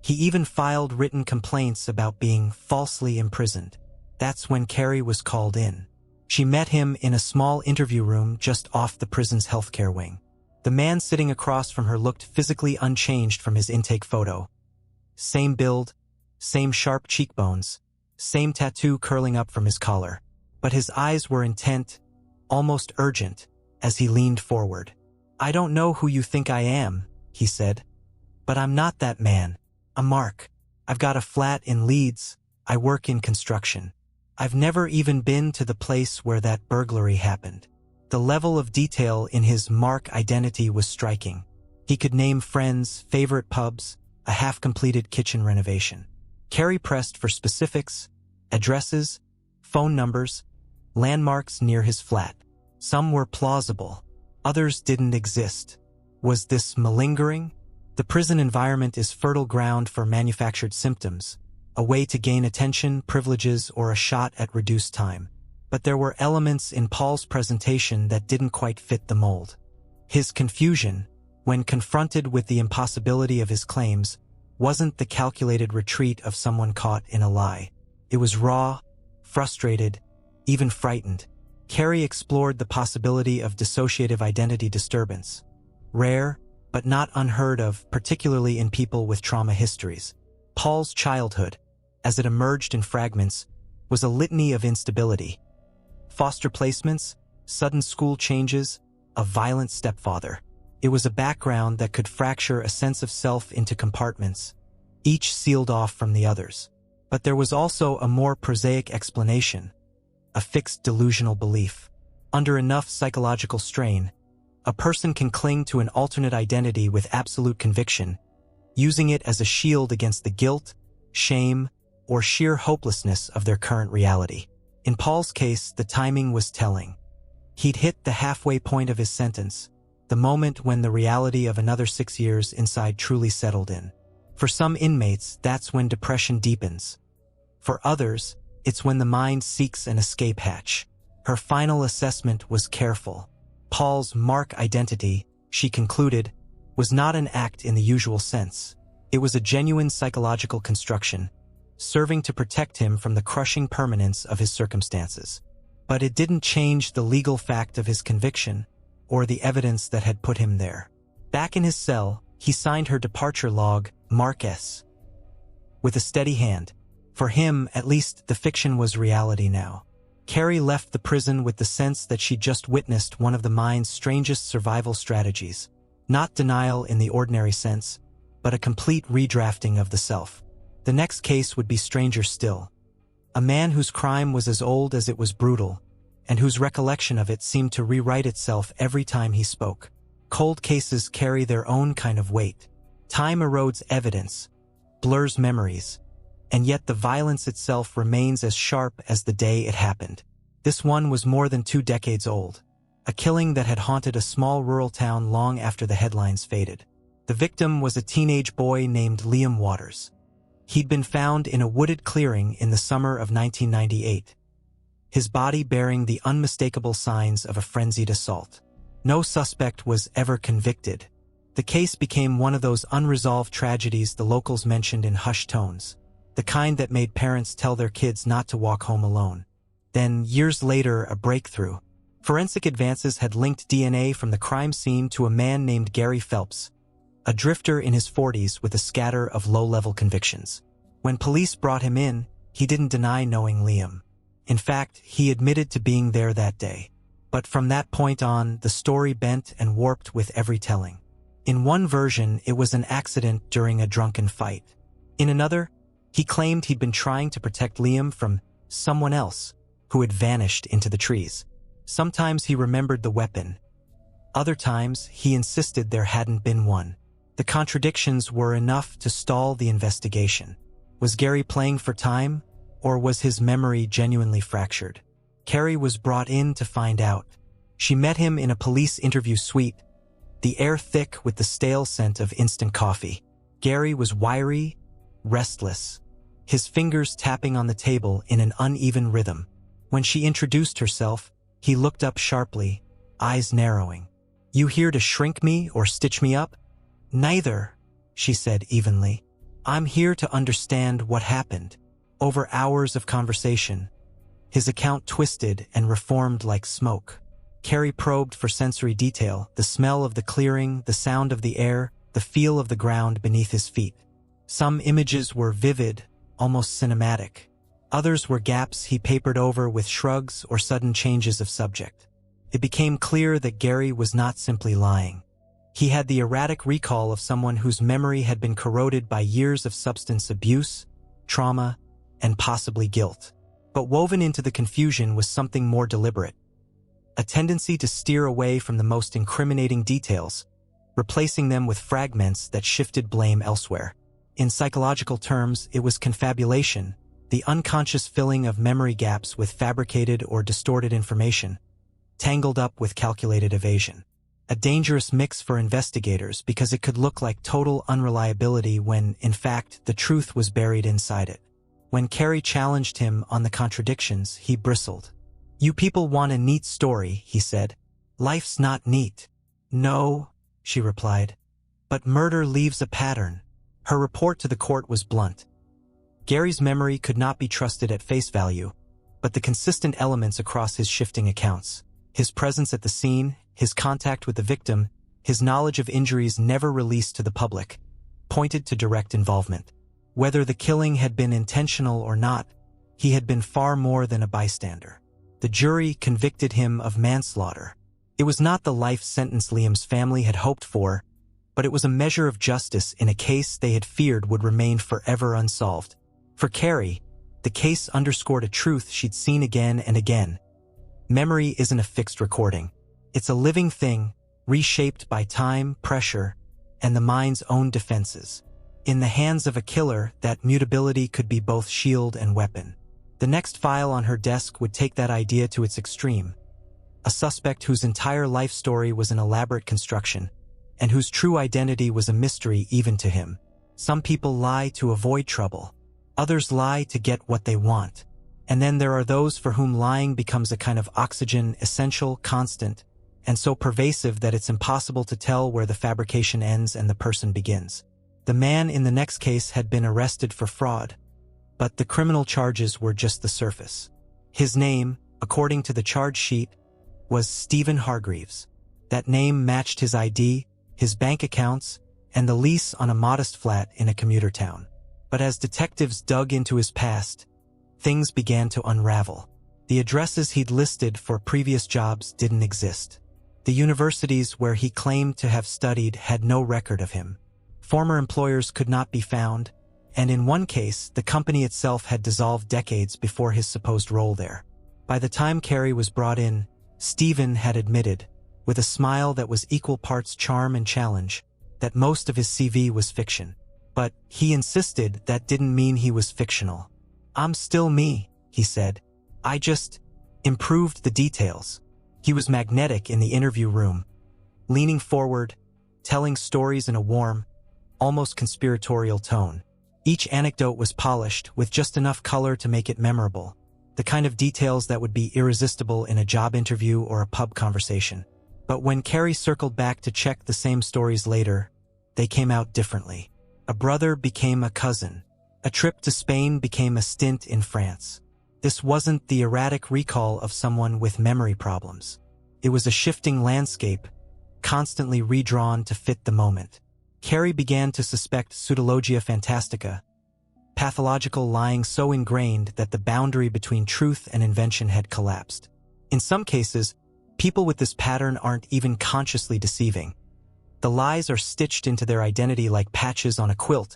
He even filed written complaints about being falsely imprisoned. That's when Carrie was called in. She met him in a small interview room just off the prison's healthcare wing. The man sitting across from her looked physically unchanged from his intake photo. Same build, same sharp cheekbones, same tattoo curling up from his collar. But his eyes were intent, almost urgent, as he leaned forward. "I don't know who you think I am," he said. "But I'm not that man. I'm Mark. I've got a flat in Leeds. I work in construction. I've never even been to the place where that burglary happened. The level of detail in his Mark identity was striking. He could name friends, favorite pubs, a half-completed kitchen renovation. Carrie pressed for specifics, addresses, phone numbers, landmarks near his flat. Some were plausible, others didn't exist. Was this malingering? The prison environment is fertile ground for manufactured symptoms, a way to gain attention, privileges, or a shot at reduced time. But there were elements in Paul's presentation that didn't quite fit the mold. His confusion, when confronted with the impossibility of his claims, wasn't the calculated retreat of someone caught in a lie. It was raw, frustrated, even frightened. Carrie explored the possibility of dissociative identity disturbance. Rare, but not unheard of, particularly in people with trauma histories. Paul's childhood, as it emerged in fragments, was a litany of instability. Foster placements, sudden school changes, a violent stepfather. It was a background that could fracture a sense of self into compartments, each sealed off from the others. But there was also a more prosaic explanation, a fixed delusional belief. Under enough psychological strain, a person can cling to an alternate identity with absolute conviction, using it as a shield against the guilt, shame, or sheer hopelessness of their current reality. In Paul's case, the timing was telling. He'd hit the halfway point of his sentence, the moment when the reality of another 6 years inside truly settled in. For some inmates, that's when depression deepens. For others, it's when the mind seeks an escape hatch. Her final assessment was careful. Paul's Mark identity, she concluded, was not an act in the usual sense. It was a genuine psychological construction, serving to protect him from the crushing permanence of his circumstances. But it didn't change the legal fact of his conviction, or the evidence that had put him there. Back in his cell, he signed her departure log, Mark S. with a steady hand. For him, at least, the fiction was reality now. Carrie left the prison with the sense that she'd just witnessed one of the mind's strangest survival strategies. Not denial in the ordinary sense, but a complete redrafting of the self. The next case would be stranger still. A man whose crime was as old as it was brutal, and whose recollection of it seemed to rewrite itself every time he spoke. Cold cases carry their own kind of weight. Time erodes evidence, blurs memories, and yet the violence itself remains as sharp as the day it happened. This one was more than 2 decades old, a killing that had haunted a small rural town long after the headlines faded. The victim was a teenage boy named Liam Waters. He'd been found in a wooded clearing in the summer of 1998, his body bearing the unmistakable signs of a frenzied assault. No suspect was ever convicted. The case became one of those unresolved tragedies the locals mentioned in hushed tones, the kind that made parents tell their kids not to walk home alone. Then, years later, a breakthrough. Forensic advances had linked DNA from the crime scene to a man named Gary Phelps, a drifter in his 40s with a scatter of low-level convictions. When police brought him in, he didn't deny knowing Liam. In fact, he admitted to being there that day. But from that point on, the story bent and warped with every telling. In one version, it was an accident during a drunken fight. In another, he claimed he'd been trying to protect Liam from someone else who had vanished into the trees. Sometimes he remembered the weapon. Other times, he insisted there hadn't been one. The contradictions were enough to stall the investigation. Was Gary playing for time, or was his memory genuinely fractured? Carrie was brought in to find out. She met him in a police interview suite, the air thick with the stale scent of instant coffee. Gary was wiry, restless, his fingers tapping on the table in an uneven rhythm. When she introduced herself, he looked up sharply, eyes narrowing. "You here to shrink me or stitch me up?" "Neither," she said evenly. "I'm here to understand what happened." Over hours of conversation, his account twisted and reformed like smoke. Carrie probed for sensory detail, the smell of the clearing, the sound of the air, the feel of the ground beneath his feet. Some images were vivid, almost cinematic. Others were gaps he papered over with shrugs or sudden changes of subject. It became clear that Gary was not simply lying. He had the erratic recall of someone whose memory had been corroded by years of substance abuse, trauma, and possibly guilt. But woven into the confusion was something more deliberate. A tendency to steer away from the most incriminating details, replacing them with fragments that shifted blame elsewhere. In psychological terms, it was confabulation, the unconscious filling of memory gaps with fabricated or distorted information, tangled up with calculated evasion. A dangerous mix for investigators because it could look like total unreliability when, in fact, the truth was buried inside it. When Carrie challenged him on the contradictions, he bristled. "You people want a neat story," he said. "Life's not neat." "No," she replied. "But murder leaves a pattern." Her report to the court was blunt. Gary's memory could not be trusted at face value, but the consistent elements across his shifting accounts, his presence at the scene, his contact with the victim, his knowledge of injuries never released to the public, pointed to direct involvement. Whether the killing had been intentional or not, he had been far more than a bystander. The jury convicted him of manslaughter. It was not the life sentence Liam's family had hoped for, but it was a measure of justice in a case they had feared would remain forever unsolved. For Carrie, the case underscored a truth she'd seen again and again. Memory isn't a fixed recording. It's a living thing, reshaped by time, pressure, and the mind's own defenses. In the hands of a killer, that mutability could be both shield and weapon. The next file on her desk would take that idea to its extreme. A suspect whose entire life story was an elaborate construction, and whose true identity was a mystery even to him. Some people lie to avoid trouble. Others lie to get what they want. And then there are those for whom lying becomes a kind of oxygen, essential, constant, and so pervasive that it's impossible to tell where the fabrication ends and the person begins. The man in the next case had been arrested for fraud, but the criminal charges were just the surface. His name, according to the charge sheet, was Stephen Hargreaves. That name matched his ID, his bank accounts, and the lease on a modest flat in a commuter town. But as detectives dug into his past, things began to unravel. The addresses he'd listed for previous jobs didn't exist. The universities where he claimed to have studied had no record of him. Former employers could not be found, and in one case, the company itself had dissolved decades before his supposed role there. By the time Carrie was brought in, Stephen had admitted, with a smile that was equal parts charm and challenge, that most of his CV was fiction. But he insisted that didn't mean he was fictional. "I'm still me," he said. "I just improved the details." He was magnetic in the interview room, leaning forward, telling stories in a warm, almost conspiratorial tone. Each anecdote was polished, with just enough color to make it memorable, the kind of details that would be irresistible in a job interview or a pub conversation. But when Carrie circled back to check the same stories later, they came out differently. A brother became a cousin. A trip to Spain became a stint in France. This wasn't the erratic recall of someone with memory problems. It was a shifting landscape, constantly redrawn to fit the moment. Carrie began to suspect pseudologia fantastica, pathological lying so ingrained that the boundary between truth and invention had collapsed. In some cases, people with this pattern aren't even consciously deceiving. The lies are stitched into their identity like patches on a quilt,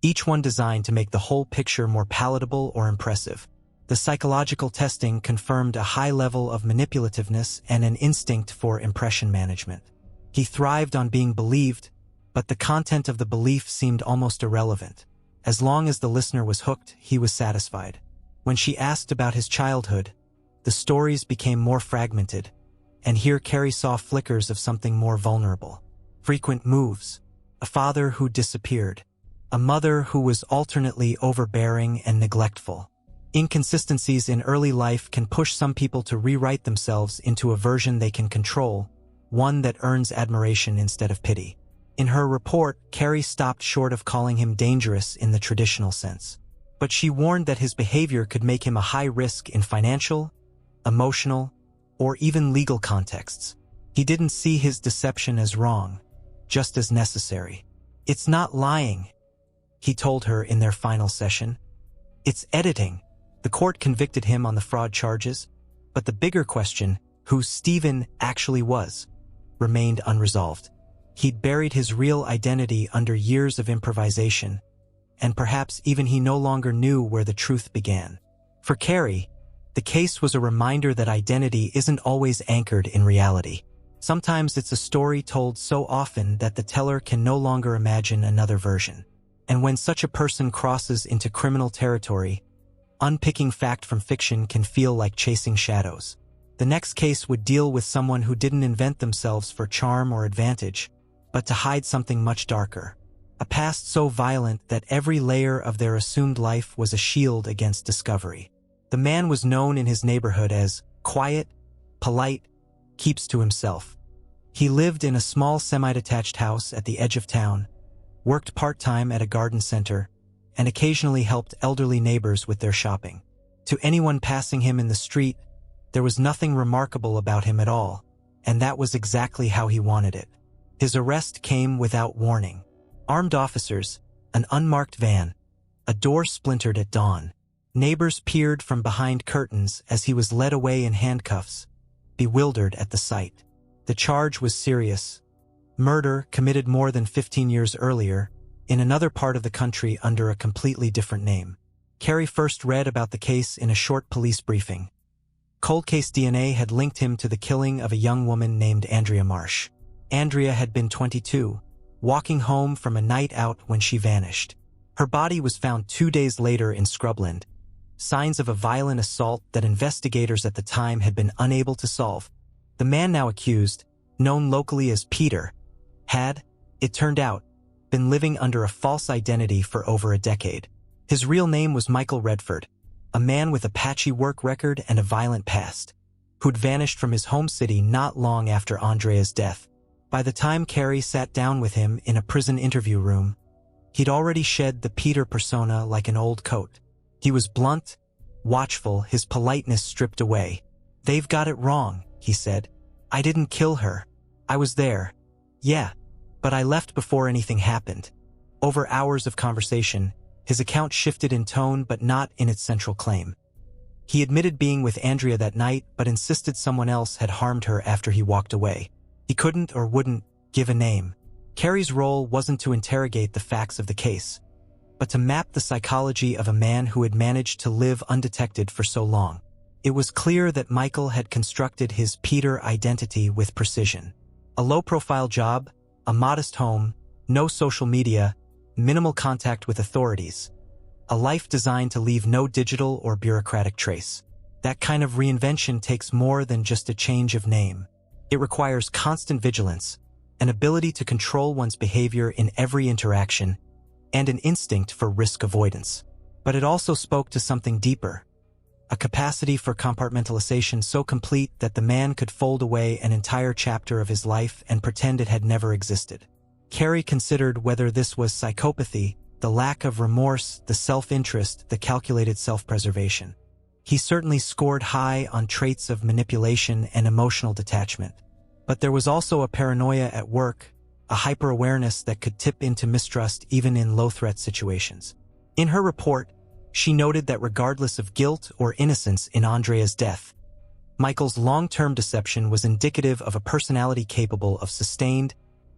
each one designed to make the whole picture more palatable or impressive. The psychological testing confirmed a high level of manipulativeness and an instinct for impression management. He thrived on being believed, but the content of the belief seemed almost irrelevant. As long as the listener was hooked, he was satisfied. When she asked about his childhood, the stories became more fragmented, and here Carrie saw flickers of something more vulnerable. Frequent moves, a father who disappeared, a mother who was alternately overbearing and neglectful. Inconsistencies in early life can push some people to rewrite themselves into a version they can control, one that earns admiration instead of pity. In her report, Carrie stopped short of calling him dangerous in the traditional sense. But she warned that his behavior could make him a high risk in financial, emotional, or even legal contexts. He didn't see his deception as wrong, just as necessary. "It's not lying," he told her in their final session. "It's editing." The court convicted him on the fraud charges, but the bigger question, who Stephen actually was, remained unresolved. He'd buried his real identity under years of improvisation, and perhaps even he no longer knew where the truth began. For Carrie, The case was a reminder that identity isn't always anchored in reality. Sometimes it's a story told so often that the teller can no longer imagine another version. And when such a person crosses into criminal territory, unpicking fact from fiction can feel like chasing shadows. The next case would deal with someone who didn't invent themselves for charm or advantage, but to hide something much darker. A past so violent that every layer of their assumed life was a shield against discovery. The man was known in his neighborhood as quiet, polite, keeps to himself. He lived in a small semi-detached house at the edge of town, worked part-time at a garden center, and occasionally helped elderly neighbors with their shopping. To anyone passing him in the street, there was nothing remarkable about him at all, and that was exactly how he wanted it. His arrest came without warning. Armed officers, an unmarked van, a door splintered at dawn. Neighbors peered from behind curtains as he was led away in handcuffs, bewildered at the sight. The charge was serious. Murder committed more than 15 years earlier, in another part of the country under a completely different name. Carrie first read about the case in a short police briefing. Cold case DNA had linked him to the killing of a young woman named Andrea Marsh. Andrea had been 22, walking home from a night out when she vanished. Her body was found 2 days later in scrubland, signs of a violent assault that investigators at the time had been unable to solve. The man now accused, known locally as Peter, had, it turned out, been living under a false identity for over a decade. His real name was Michael Redford, a man with a patchy work record and a violent past, who'd vanished from his home city not long after Andrea's death. By the time Carrie sat down with him in a prison interview room, he'd already shed the Peter persona like an old coat. He was blunt, watchful, his politeness stripped away. "They've got it wrong," he said. "I didn't kill her. I was there. Yeah, but I left before anything happened." Over hours of conversation, his account shifted in tone but not in its central claim. He admitted being with Andrea that night but insisted someone else had harmed her after he walked away. He couldn't or wouldn't give a name. Carrie's role wasn't to interrogate the facts of the case, but to map the psychology of a man who had managed to live undetected for so long. It was clear that Michael had constructed his Peter identity with precision. A low-profile job, a modest home, no social media, minimal contact with authorities. A life designed to leave no digital or bureaucratic trace. That kind of reinvention takes more than just a change of name. It requires constant vigilance, an ability to control one's behavior in every interaction, and an instinct for risk avoidance. But it also spoke to something deeper, a capacity for compartmentalization so complete that the man could fold away an entire chapter of his life and pretend it had never existed. Carrie considered whether this was psychopathy, the lack of remorse, the self-interest, the calculated self-preservation. He certainly scored high on traits of manipulation and emotional detachment. But there was also a paranoia at work, a hyper-awareness that could tip into mistrust even in low-threat situations. In her report, she noted that regardless of guilt or innocence in Andrea's death, Michael's long-term deception was indicative of a personality capable of sustained,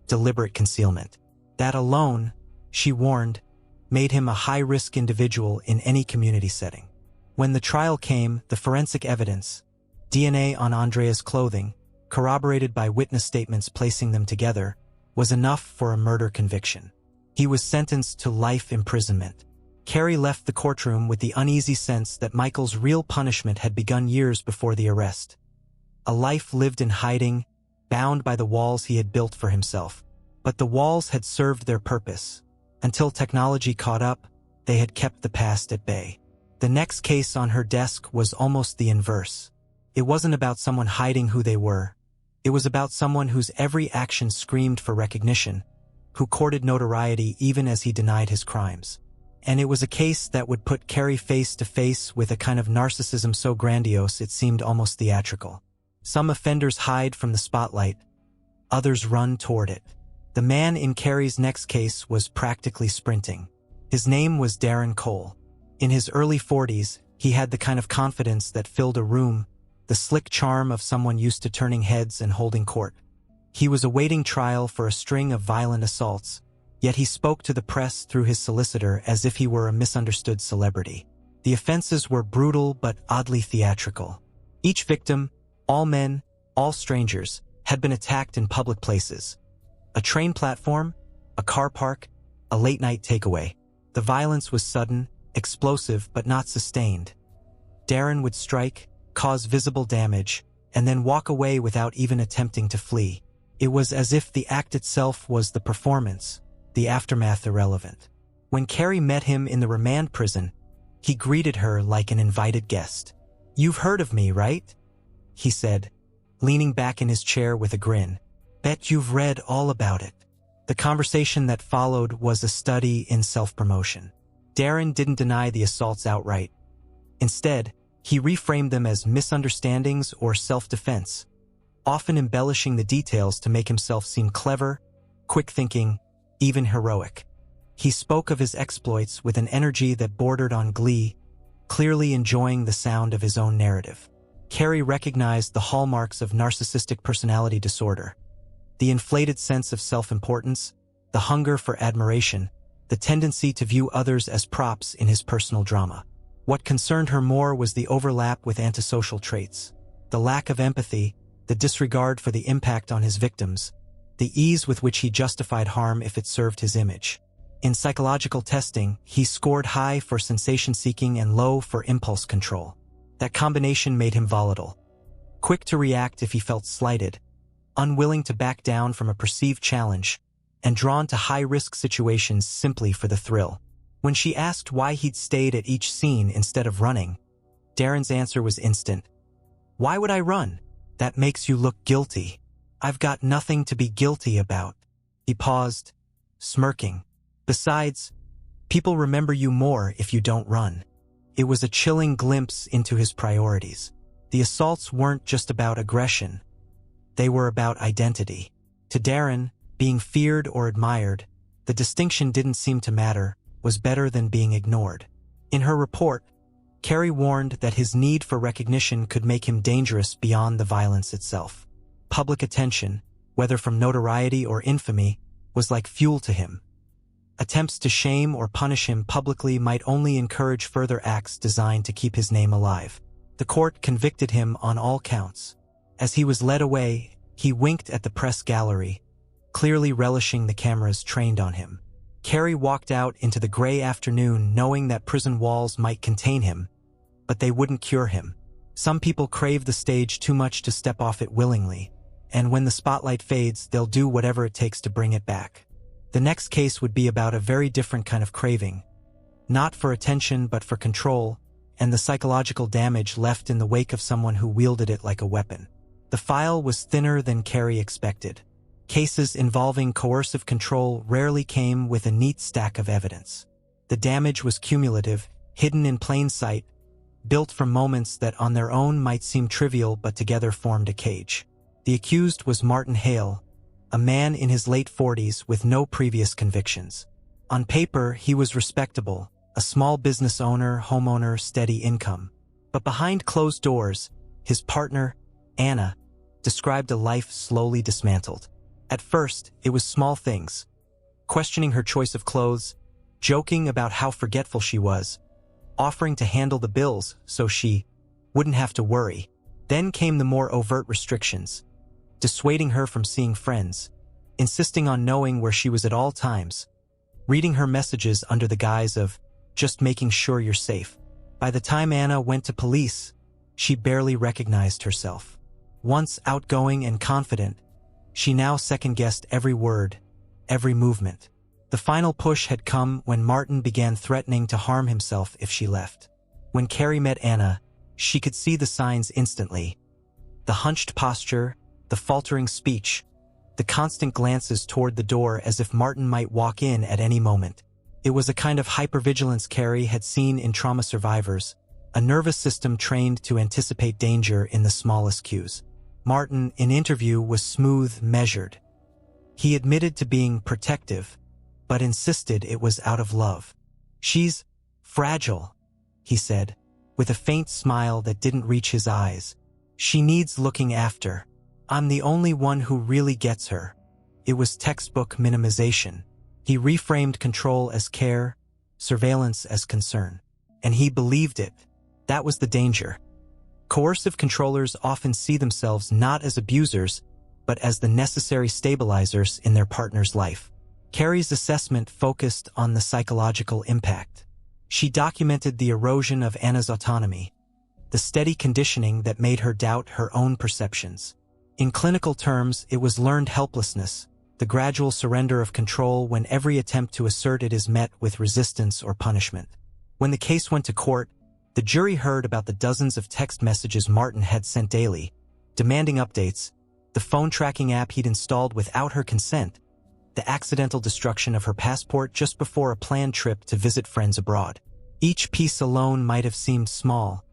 deliberate concealment. That alone, she warned, made him a high-risk individual in any community setting. When the trial came, the forensic evidence, DNA on Andrea's clothing, corroborated by witness statements placing them together, was enough for a murder conviction. He was sentenced to life imprisonment. Carrie left the courtroom with the uneasy sense that Michael's real punishment had begun years before the arrest. A life lived in hiding, bound by the walls he had built for himself. But the walls had served their purpose. Until technology caught up, they had kept the past at bay. The next case on her desk was almost the inverse. It wasn't about someone hiding who they were. It was about someone whose every action screamed for recognition, who courted notoriety even as he denied his crimes. And it was a case that would put Carrie face to face with a kind of narcissism so grandiose it seemed almost theatrical. Some offenders hide from the spotlight, others run toward it. The man in Carrie's next case was practically sprinting. His name was Darren Cole. In his early 40s, he had the kind of confidence that filled a room, the slick charm of someone used to turning heads and holding court. He was awaiting trial for a string of violent assaults, yet he spoke to the press through his solicitor as if he were a misunderstood celebrity. The offenses were brutal but oddly theatrical. Each victim, all men, all strangers, had been attacked in public places. A train platform, a car park, a late-night takeaway. The violence was sudden, explosive, but not sustained. Darren would strike, cause visible damage, and then walk away without even attempting to flee. It was as if the act itself was the performance, the aftermath irrelevant. When Carrie met him in the remand prison, he greeted her like an invited guest. "You've heard of me, right?" he said, leaning back in his chair with a grin. "Bet you've read all about it." The conversation that followed was a study in self-promotion. Darren didn't deny the assaults outright. Instead, he reframed them as misunderstandings or self-defense, often embellishing the details to make himself seem clever, quick-thinking, even heroic. He spoke of his exploits with an energy that bordered on glee, clearly enjoying the sound of his own narrative. Carrie recognized the hallmarks of narcissistic personality disorder: the inflated sense of self-importance, the hunger for admiration, the tendency to view others as props in his personal drama. What concerned her more was the overlap with antisocial traits, the lack of empathy, the disregard for the impact on his victims, the ease with which he justified harm if it served his image. In psychological testing, he scored high for sensation-seeking and low for impulse control. That combination made him volatile, quick to react if he felt slighted, unwilling to back down from a perceived challenge, and drawn to high-risk situations simply for the thrill. When she asked why he'd stayed at each scene instead of running, Darren's answer was instant. "Why would I run? That makes you look guilty. I've got nothing to be guilty about." He paused, smirking. "Besides, people remember you more if you don't run." It was a chilling glimpse into his priorities. The assaults weren't just about aggression. They were about identity. To Darren, being feared or admired, the distinction didn't seem to matter, was better than being ignored. In her report, Carrie warned that his need for recognition could make him dangerous beyond the violence itself. Public attention, whether from notoriety or infamy, was like fuel to him. Attempts to shame or punish him publicly might only encourage further acts designed to keep his name alive. The court convicted him on all counts. As he was led away, he winked at the press gallery, clearly relishing the cameras trained on him. Carrie walked out into the gray afternoon knowing that prison walls might contain him, but they wouldn't cure him. Some people crave the stage too much to step off it willingly, and when the spotlight fades, they'll do whatever it takes to bring it back. The next case would be about a very different kind of craving, not for attention but for control, and the psychological damage left in the wake of someone who wielded it like a weapon. The file was thinner than Carrie expected. Cases involving coercive control rarely came with a neat stack of evidence. The damage was cumulative, hidden in plain sight, built from moments that on their own might seem trivial but together formed a cage. The accused was Martin Hale, a man in his late 40s with no previous convictions. On paper, he was respectable, a small business owner, homeowner, steady income. But behind closed doors, his partner, Anna, described a life slowly dismantled. At first, it was small things, questioning her choice of clothes, joking about how forgetful she was, offering to handle the bills so she wouldn't have to worry. Then came the more overt restrictions, dissuading her from seeing friends, insisting on knowing where she was at all times, reading her messages under the guise of just making sure you're safe. By the time Anna went to police, she barely recognized herself. Once outgoing and confident, she now second-guessed every word, every movement. The final push had come when Martin began threatening to harm himself if she left. When Carrie met Anna, she could see the signs instantly. The hunched posture, the faltering speech, the constant glances toward the door as if Martin might walk in at any moment. It was a kind of hypervigilance Carrie had seen in trauma survivors, a nervous system trained to anticipate danger in the smallest cues. Martin, in interview, was smooth, measured. He admitted to being protective, but insisted it was out of love. "She's fragile," he said, with a faint smile that didn't reach his eyes. "She needs looking after. I'm the only one who really gets her." It was textbook minimization. He reframed control as care, surveillance as concern. and he believed it. That was the danger. Coercive controllers often see themselves not as abusers, but as the necessary stabilizers in their partner's life. Carrie's assessment focused on the psychological impact. She documented the erosion of Anna's autonomy, the steady conditioning that made her doubt her own perceptions. In clinical terms, it was learned helplessness, the gradual surrender of control when every attempt to assert it is met with resistance or punishment. When the case went to court, the jury heard about the dozens of text messages Martin had sent daily, demanding updates, the phone tracking app he'd installed without her consent, the accidental destruction of her passport just before a planned trip to visit friends abroad. Each piece alone might have seemed small,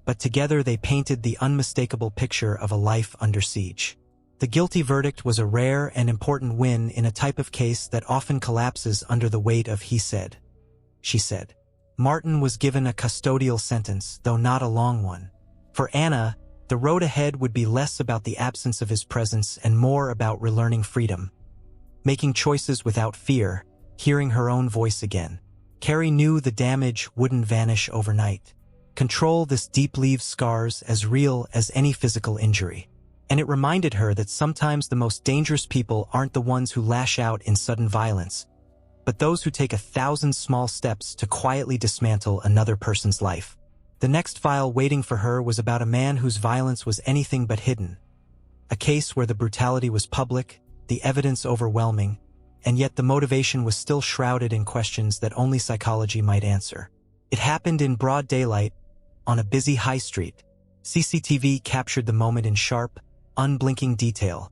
but together they painted the unmistakable picture of a life under siege. The guilty verdict was a rare and important win in a type of case that often collapses under the weight of he said, she said. Martin was given a custodial sentence, though not a long one. For Anna, the road ahead would be less about the absence of his presence and more about relearning freedom, making choices without fear, hearing her own voice again. Carrie knew the damage wouldn't vanish overnight. Control this deep leaves scars as real as any physical injury. And it reminded her that sometimes the most dangerous people aren't the ones who lash out in sudden violence, but those who take 1,000 small steps to quietly dismantle another person's life. The next file waiting for her was about a man whose violence was anything but hidden. A case where the brutality was public, the evidence overwhelming, and yet the motivation was still shrouded in questions that only psychology might answer. It happened in broad daylight, on a busy high street. CCTV captured the moment in sharp, unblinking detail.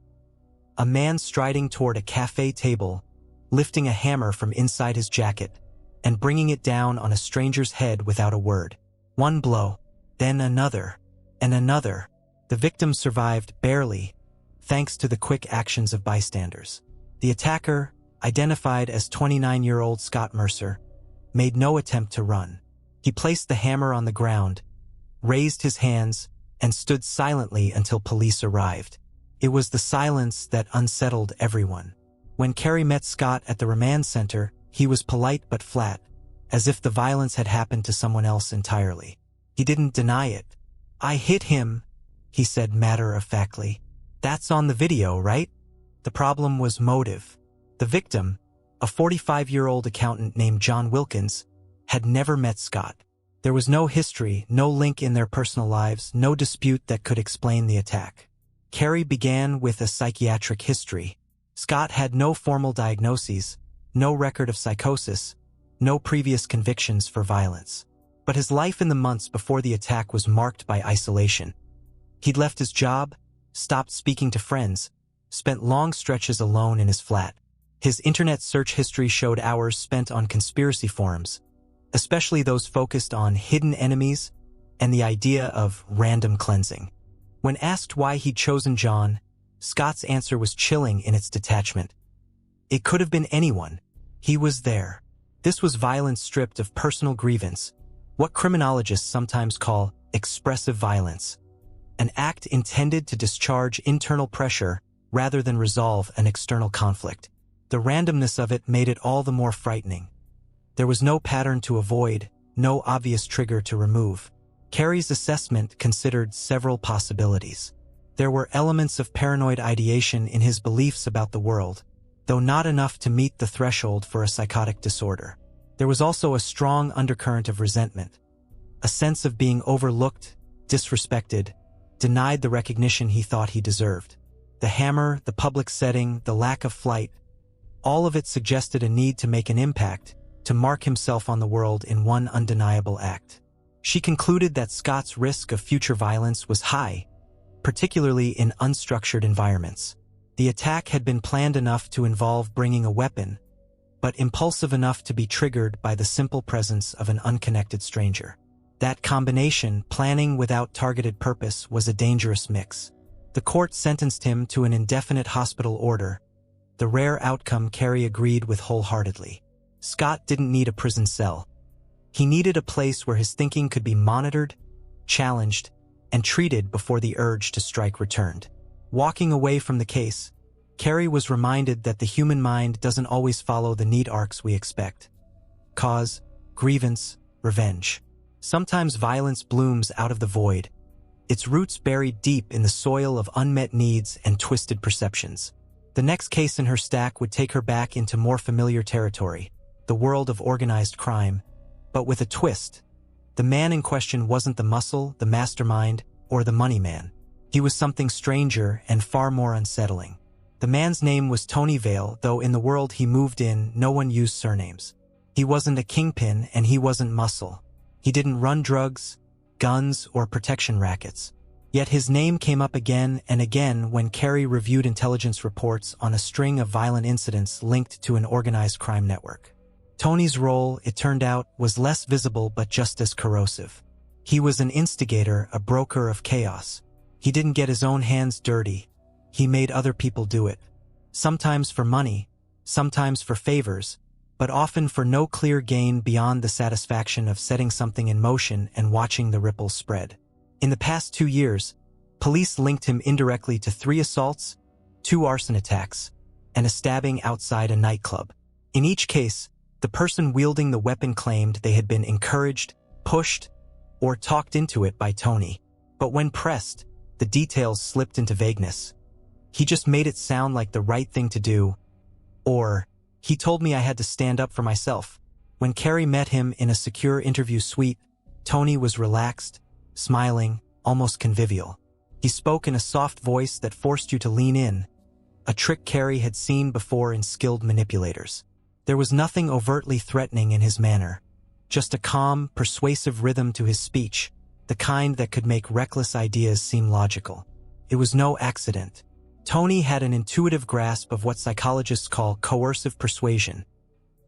A man striding toward a cafe table, lifting a hammer from inside his jacket, and bringing it down on a stranger's head without a word. One blow, then another, and another. The victim survived barely, thanks to the quick actions of bystanders. The attacker, identified as 29-year-old Scott Mercer, made no attempt to run. He placed the hammer on the ground, raised his hands, and stood silently until police arrived. It was the silence that unsettled everyone. When Carrie met Scott at the remand center, he was polite but flat, as if the violence had happened to someone else entirely. He didn't deny it. "I hit him," he said matter-of-factly. "That's on the video, right?" The problem was motive. The victim, a 45-year-old accountant named John Wilkins, had never met Scott. There was no history, no link in their personal lives, no dispute that could explain the attack. Carrie began with a psychiatric history. Scott had no formal diagnoses, no record of psychosis, no previous convictions for violence. But his life in the months before the attack was marked by isolation. He'd left his job, stopped speaking to friends, spent long stretches alone in his flat. His internet search history showed hours spent on conspiracy forums, especially those focused on hidden enemies and the idea of random cleansing. When asked why he'd chosen John, Scott's answer was chilling in its detachment. It could have been anyone. He was there. This was violence stripped of personal grievance, what criminologists sometimes call expressive violence, an act intended to discharge internal pressure rather than resolve an external conflict. The randomness of it made it all the more frightening. There was no pattern to avoid, no obvious trigger to remove. Carrie's assessment considered several possibilities. There were elements of paranoid ideation in his beliefs about the world, though not enough to meet the threshold for a psychotic disorder. There was also a strong undercurrent of resentment, a sense of being overlooked, disrespected, denied the recognition he thought he deserved. The hammer, the public setting, the lack of flight, all of it suggested a need to make an impact, to mark himself on the world in one undeniable act. She concluded that Scott's risk of future violence was high, particularly in unstructured environments. The attack had been planned enough to involve bringing a weapon, but impulsive enough to be triggered by the simple presence of an unconnected stranger. That combination, planning without targeted purpose, was a dangerous mix. The court sentenced him to an indefinite hospital order, the rare outcome Carrie agreed with wholeheartedly. Scott didn't need a prison cell. He needed a place where his thinking could be monitored, challenged, and treated before the urge to strike returned. Walking away from the case, Carrie was reminded that the human mind doesn't always follow the neat arcs we expect. Cause, grievance, revenge. Sometimes violence blooms out of the void, its roots buried deep in the soil of unmet needs and twisted perceptions. The next case in her stack would take her back into more familiar territory, the world of organized crime, but with a twist. The man in question wasn't the muscle, the mastermind, or the money man. He was something stranger and far more unsettling. The man's name was Tony Vale, though in the world he moved in, no one used surnames. He wasn't a kingpin and he wasn't muscle. He didn't run drugs, guns, or protection rackets. Yet his name came up again and again when Carrie reviewed intelligence reports on a string of violent incidents linked to an organized crime network. Tony's role, it turned out, was less visible but just as corrosive. He was an instigator, a broker of chaos. He didn't get his own hands dirty. He made other people do it. Sometimes for money, sometimes for favors, but often for no clear gain beyond the satisfaction of setting something in motion and watching the ripples spread. In the past 2 years, police linked him indirectly to 3 assaults, 2 arson attacks, and a stabbing outside a nightclub. In each case, the person wielding the weapon claimed they had been encouraged, pushed, or talked into it by Tony. But when pressed, the details slipped into vagueness. He just made it sound like the right thing to do, or he told me I had to stand up for myself. When Carrie met him in a secure interview suite, Tony was relaxed, smiling, almost convivial. He spoke in a soft voice that forced you to lean in, a trick Carrie had seen before in skilled manipulators. There was nothing overtly threatening in his manner, just a calm, persuasive rhythm to his speech, the kind that could make reckless ideas seem logical. It was no accident. Tony had an intuitive grasp of what psychologists call coercive persuasion,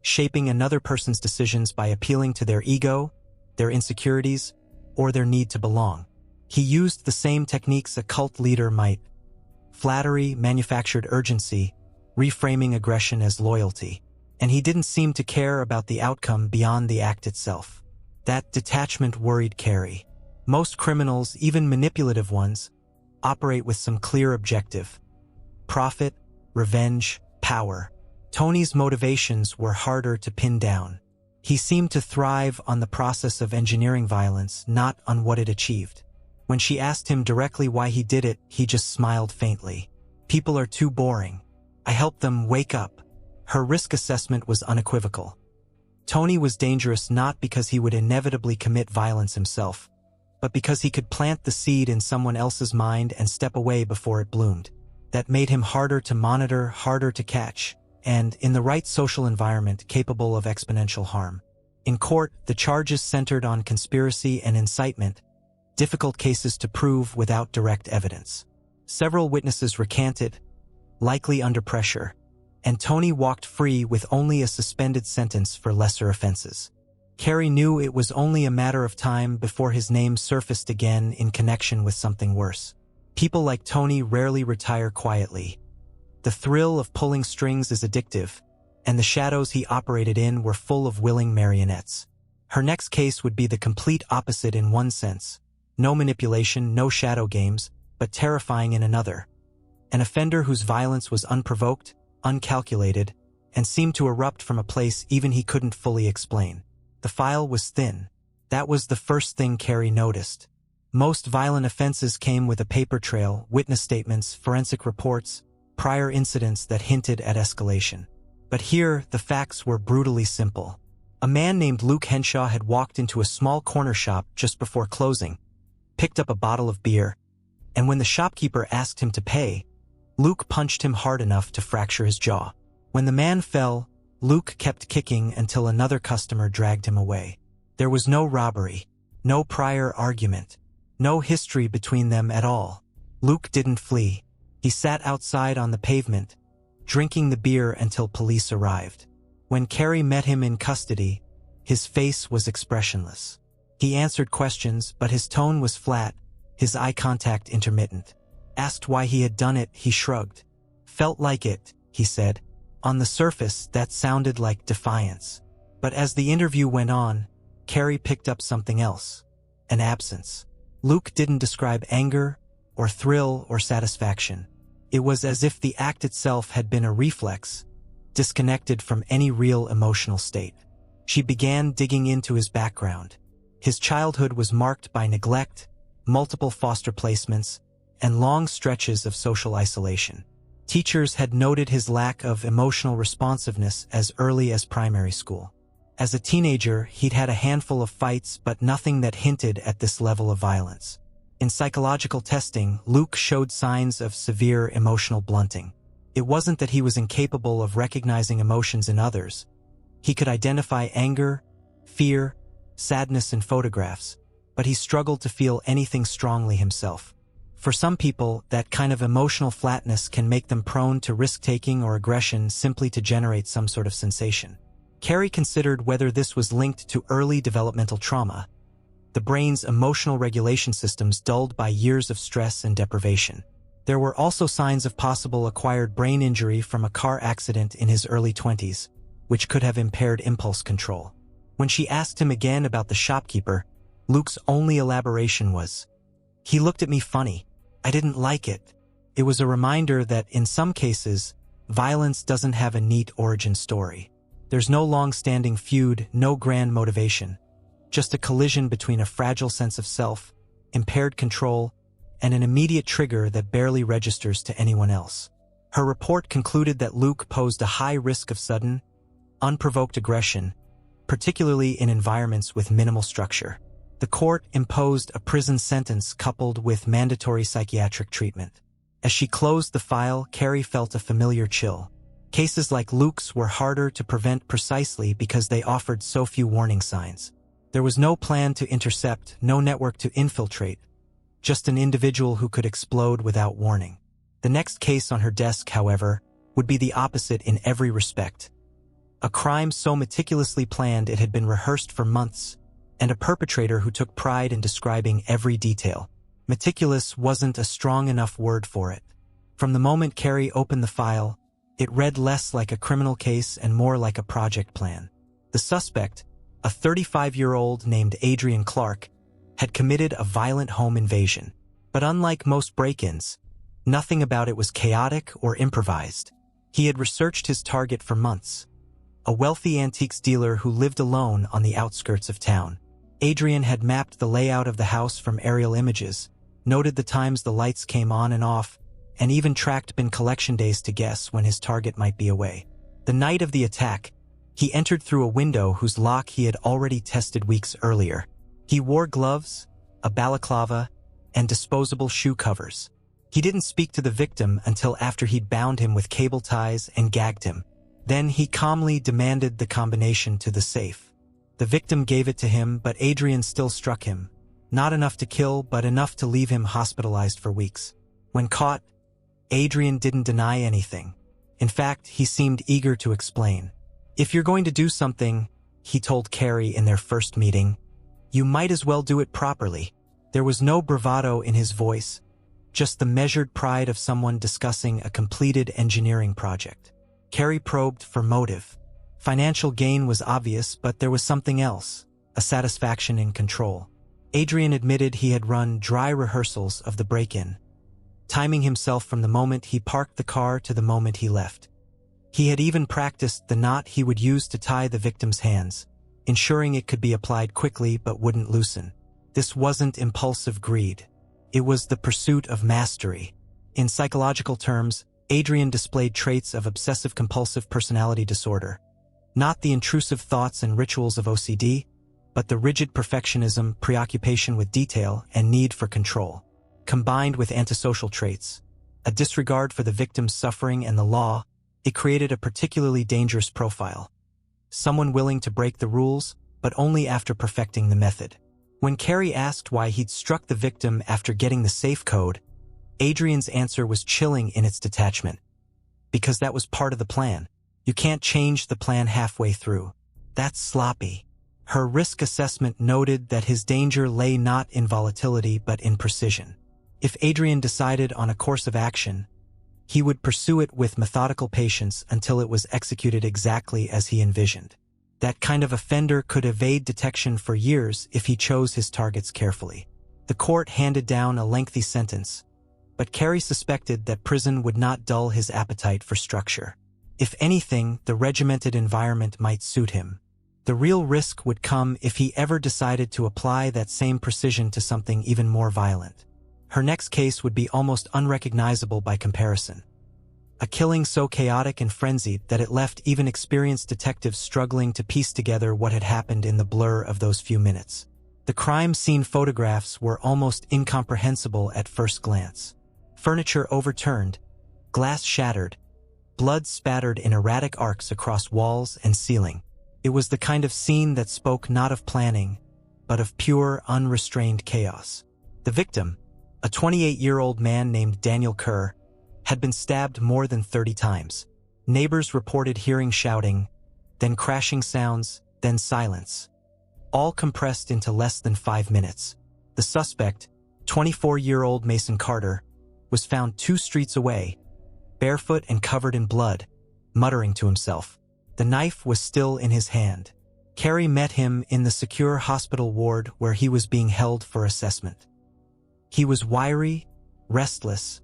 shaping another person's decisions by appealing to their ego, their insecurities, or their need to belong. He used the same techniques a cult leader might: flattery, manufactured urgency, reframing aggression as loyalty. And he didn't seem to care about the outcome beyond the act itself. That detachment worried Carrie. Most criminals, even manipulative ones, operate with some clear objective: profit, revenge, power. Tony's motivations were harder to pin down. He seemed to thrive on the process of engineering violence, not on what it achieved. When she asked him directly why he did it, he just smiled faintly. People are too boring. I help them wake up. Her risk assessment was unequivocal. Tony was dangerous not because he would inevitably commit violence himself, but because he could plant the seed in someone else's mind and step away before it bloomed. That made him harder to monitor, harder to catch, and, in the right social environment, capable of exponential harm. In court, the charges centered on conspiracy and incitement, difficult cases to prove without direct evidence. Several witnesses recanted, likely under pressure, and Tony walked free with only a suspended sentence for lesser offenses. Carrie knew it was only a matter of time before his name surfaced again in connection with something worse. People like Tony rarely retire quietly. The thrill of pulling strings is addictive, and the shadows he operated in were full of willing marionettes. Her next case would be the complete opposite in one sense. No manipulation, no shadow games, but terrifying in another. An offender whose violence was unprovoked, uncalculated, and seemed to erupt from a place even he couldn't fully explain. The file was thin. That was the first thing Carrie noticed. Most violent offenses came with a paper trail, witness statements, forensic reports, prior incidents that hinted at escalation. But here, the facts were brutally simple. A man named Luke Henshaw had walked into a small corner shop just before closing, picked up a bottle of beer, and when the shopkeeper asked him to pay, Luke punched him hard enough to fracture his jaw. When the man fell, Luke kept kicking until another customer dragged him away. There was no robbery, no prior argument, no history between them at all. Luke didn't flee. He sat outside on the pavement, drinking the beer until police arrived. When Carrie met him in custody, his face was expressionless. He answered questions, but his tone was flat, his eye contact intermittent. Asked why he had done it, he shrugged. Felt like it, he said. On the surface, that sounded like defiance. But as the interview went on, Carrie picked up something else: an absence. Luke didn't describe anger, or thrill, or satisfaction. It was as if the act itself had been a reflex, disconnected from any real emotional state. She began digging into his background. His childhood was marked by neglect, multiple foster placements, and long stretches of social isolation. Teachers had noted his lack of emotional responsiveness as early as primary school. As a teenager, he'd had a handful of fights, but nothing that hinted at this level of violence. In psychological testing, Luke showed signs of severe emotional blunting. It wasn't that he was incapable of recognizing emotions in others. He could identify anger, fear, sadness in photographs, but he struggled to feel anything strongly himself. For some people, that kind of emotional flatness can make them prone to risk-taking or aggression simply to generate some sort of sensation. Carrie considered whether this was linked to early developmental trauma, the brain's emotional regulation systems dulled by years of stress and deprivation. There were also signs of possible acquired brain injury from a car accident in his early 20s, which could have impaired impulse control. When she asked him again about the shopkeeper, Luke's only elaboration was, "He looked at me funny. I didn't like it." It was a reminder that, in some cases, violence doesn't have a neat origin story. There's no long-standing feud, no grand motivation, just a collision between a fragile sense of self, impaired control, and an immediate trigger that barely registers to anyone else. Her report concluded that Luke posed a high risk of sudden, unprovoked aggression, particularly in environments with minimal structure. The court imposed a prison sentence coupled with mandatory psychiatric treatment. As she closed the file, Carrie felt a familiar chill. Cases like Luke's were harder to prevent precisely because they offered so few warning signs. There was no plan to intercept, no network to infiltrate, just an individual who could explode without warning. The next case on her desk, however, would be the opposite in every respect. A crime so meticulously planned it had been rehearsed for months, and a perpetrator who took pride in describing every detail. Meticulous wasn't a strong enough word for it. From the moment Carrie opened the file, it read less like a criminal case and more like a project plan. The suspect, a 35-year-old named Adrian Clark, had committed a violent home invasion. But unlike most break-ins, nothing about it was chaotic or improvised. He had researched his target for months, a wealthy antiques dealer who lived alone on the outskirts of town. Adrian had mapped the layout of the house from aerial images, noted the times the lights came on and off, and even tracked bin collection days to guess when his target might be away. The night of the attack, he entered through a window whose lock he had already tested weeks earlier. He wore gloves, a balaclava, and disposable shoe covers. He didn't speak to the victim until after he'd bound him with cable ties and gagged him. Then he calmly demanded the combination to the safe. The victim gave it to him, but Adrian still struck him. Not enough to kill, but enough to leave him hospitalized for weeks. When caught, Adrian didn't deny anything. In fact, he seemed eager to explain. "If you're going to do something," he told Carrie in their first meeting, "you might as well do it properly." There was no bravado in his voice, just the measured pride of someone discussing a completed engineering project. Carrie probed for motive. Financial gain was obvious, but there was something else, a satisfaction in control. Adrian admitted he had run dry rehearsals of the break-in, timing himself from the moment he parked the car to the moment he left. He had even practiced the knot he would use to tie the victim's hands, ensuring it could be applied quickly but wouldn't loosen. This wasn't impulsive greed. It was the pursuit of mastery. In psychological terms, Adrian displayed traits of obsessive-compulsive personality disorder. Not the intrusive thoughts and rituals of OCD, but the rigid perfectionism, preoccupation with detail, and need for control. Combined with antisocial traits, a disregard for the victim's suffering and the law, it created a particularly dangerous profile. Someone willing to break the rules, but only after perfecting the method. When Carrie asked why he'd struck the victim after getting the safe code, Adrian's answer was chilling in its detachment. Because that was part of the plan. You can't change the plan halfway through. That's sloppy. Her risk assessment noted that his danger lay not in volatility but in precision. If Adrian decided on a course of action, he would pursue it with methodical patience until it was executed exactly as he envisioned. That kind of offender could evade detection for years if he chose his targets carefully. The court handed down a lengthy sentence, but Carrie suspected that prison would not dull his appetite for structure. If anything, the regimented environment might suit him. The real risk would come if he ever decided to apply that same precision to something even more violent. Her next case would be almost unrecognizable by comparison. A killing so chaotic and frenzied that it left even experienced detectives struggling to piece together what had happened in the blur of those few minutes. The crime scene photographs were almost incomprehensible at first glance. Furniture overturned, glass shattered, blood spattered in erratic arcs across walls and ceiling. It was the kind of scene that spoke not of planning, but of pure, unrestrained chaos. The victim, a 28-year-old man named Daniel Kerr, had been stabbed more than 30 times. Neighbors reported hearing shouting, then crashing sounds, then silence, all compressed into less than 5 minutes. The suspect, 24-year-old Mason Carter, was found 2 streets away, barefoot and covered in blood, muttering to himself. The knife was still in his hand. Carrie met him in the secure hospital ward where he was being held for assessment. He was wiry, restless,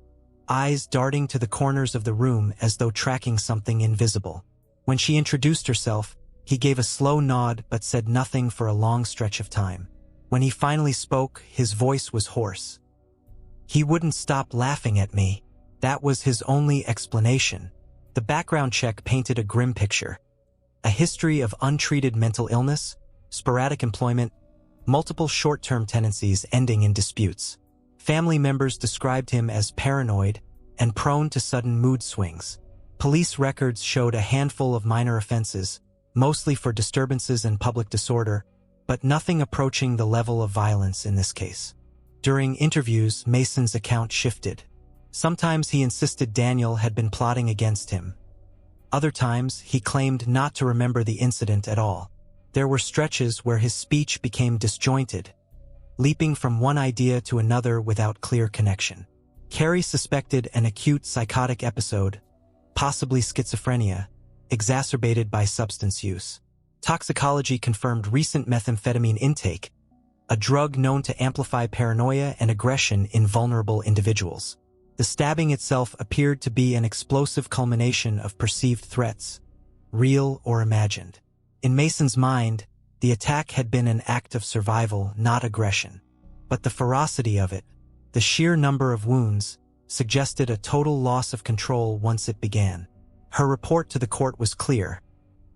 eyes darting to the corners of the room as though tracking something invisible. When she introduced herself, he gave a slow nod but said nothing for a long stretch of time. When he finally spoke, his voice was hoarse. He wouldn't stop laughing at me. That was his only explanation. The background check painted a grim picture. A history of untreated mental illness, sporadic employment, multiple short-term tendencies ending in disputes. Family members described him as paranoid and prone to sudden mood swings. Police records showed a handful of minor offenses, mostly for disturbances and public disorder, but nothing approaching the level of violence in this case. During interviews, Mason's account shifted. Sometimes he insisted Daniel had been plotting against him. Other times, he claimed not to remember the incident at all. There were stretches where his speech became disjointed, leaping from one idea to another without clear connection. Carrie suspected an acute psychotic episode, possibly schizophrenia, exacerbated by substance use. Toxicology confirmed recent methamphetamine intake, a drug known to amplify paranoia and aggression in vulnerable individuals. The stabbing itself appeared to be an explosive culmination of perceived threats, real or imagined. In Mason's mind, the attack had been an act of survival, not aggression. But the ferocity of it, the sheer number of wounds, suggested a total loss of control once it began. Her report to the court was clear.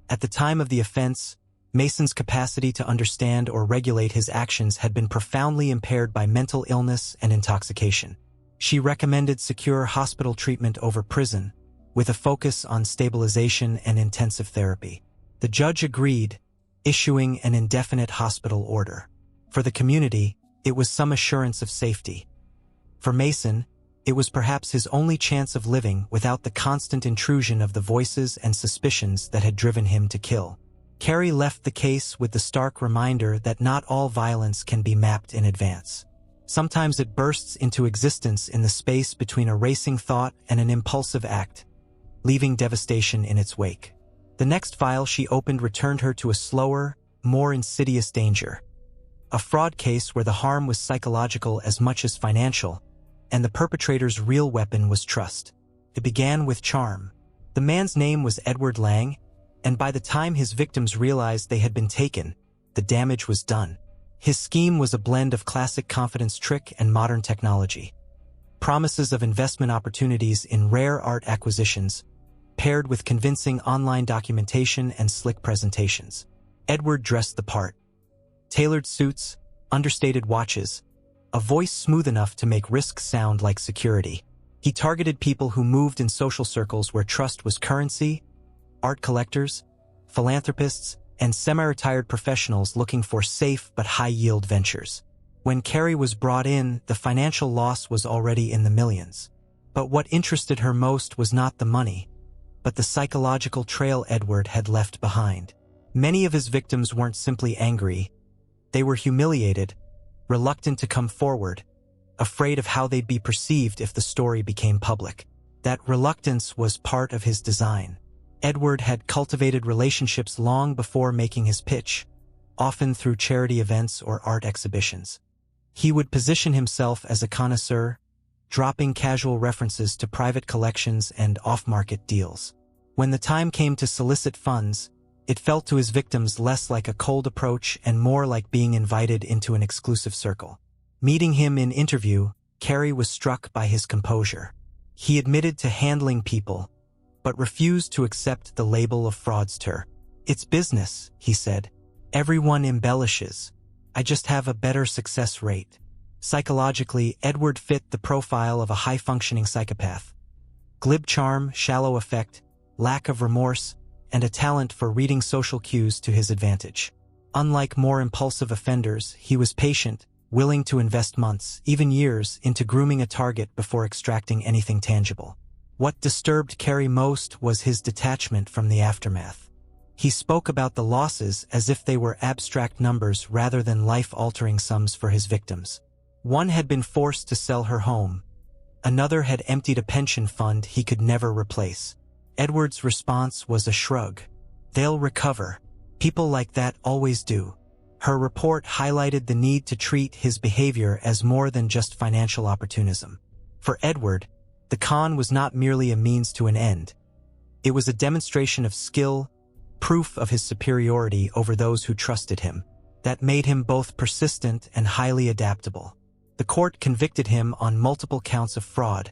At the time of the offense, Mason's capacity to understand or regulate his actions had been profoundly impaired by mental illness and intoxication. She recommended secure hospital treatment over prison, with a focus on stabilization and intensive therapy. The judge agreed, issuing an indefinite hospital order. For the community, it was some assurance of safety. For Mason, it was perhaps his only chance of living without the constant intrusion of the voices and suspicions that had driven him to kill. Carrie left the case with the stark reminder that not all violence can be mapped in advance. Sometimes it bursts into existence in the space between a racing thought and an impulsive act, leaving devastation in its wake. The next file she opened returned her to a slower, more insidious danger. A fraud case where the harm was psychological as much as financial, and the perpetrator's real weapon was trust. It began with charm. The man's name was Edward Lang, and by the time his victims realized they had been taken, the damage was done. His scheme was a blend of classic confidence trick and modern technology. Promises of investment opportunities in rare art acquisitions, paired with convincing online documentation and slick presentations. Edward dressed the part. Tailored suits, understated watches, a voice smooth enough to make risk sound like security. He targeted people who moved in social circles where trust was currency, art collectors, philanthropists, and semi-retired professionals looking for safe but high-yield ventures. When Carrie was brought in, the financial loss was already in the millions. But what interested her most was not the money, but the psychological trail Edward had left behind. Many of his victims weren't simply angry. They were humiliated, reluctant to come forward, afraid of how they'd be perceived if the story became public. That reluctance was part of his design. Edward had cultivated relationships long before making his pitch, often through charity events or art exhibitions. He would position himself as a connoisseur, dropping casual references to private collections and off-market deals. When the time came to solicit funds, It felt to his victims less like a cold approach and more like being invited into an exclusive circle. Meeting him in interview, Carey was struck by his composure. He admitted to handling people, but refused to accept the label of fraudster. "It's business," he said. "Everyone embellishes. I just have a better success rate." Psychologically, Edward fit the profile of a high-functioning psychopath. Glib charm, shallow affect, lack of remorse, and a talent for reading social cues to his advantage. Unlike more impulsive offenders, he was patient, willing to invest months, even years, into grooming a target before extracting anything tangible. What disturbed Carey most was his detachment from the aftermath. He spoke about the losses as if they were abstract numbers rather than life-altering sums for his victims. One had been forced to sell her home. Another had emptied a pension fund he could never replace. Edward's response was a shrug. "They'll recover. People like that always do." Her report highlighted the need to treat his behavior as more than just financial opportunism. For Edward, the con was not merely a means to an end. It was a demonstration of skill, proof of his superiority over those who trusted him, that made him both persistent and highly adaptable. The court convicted him on multiple counts of fraud,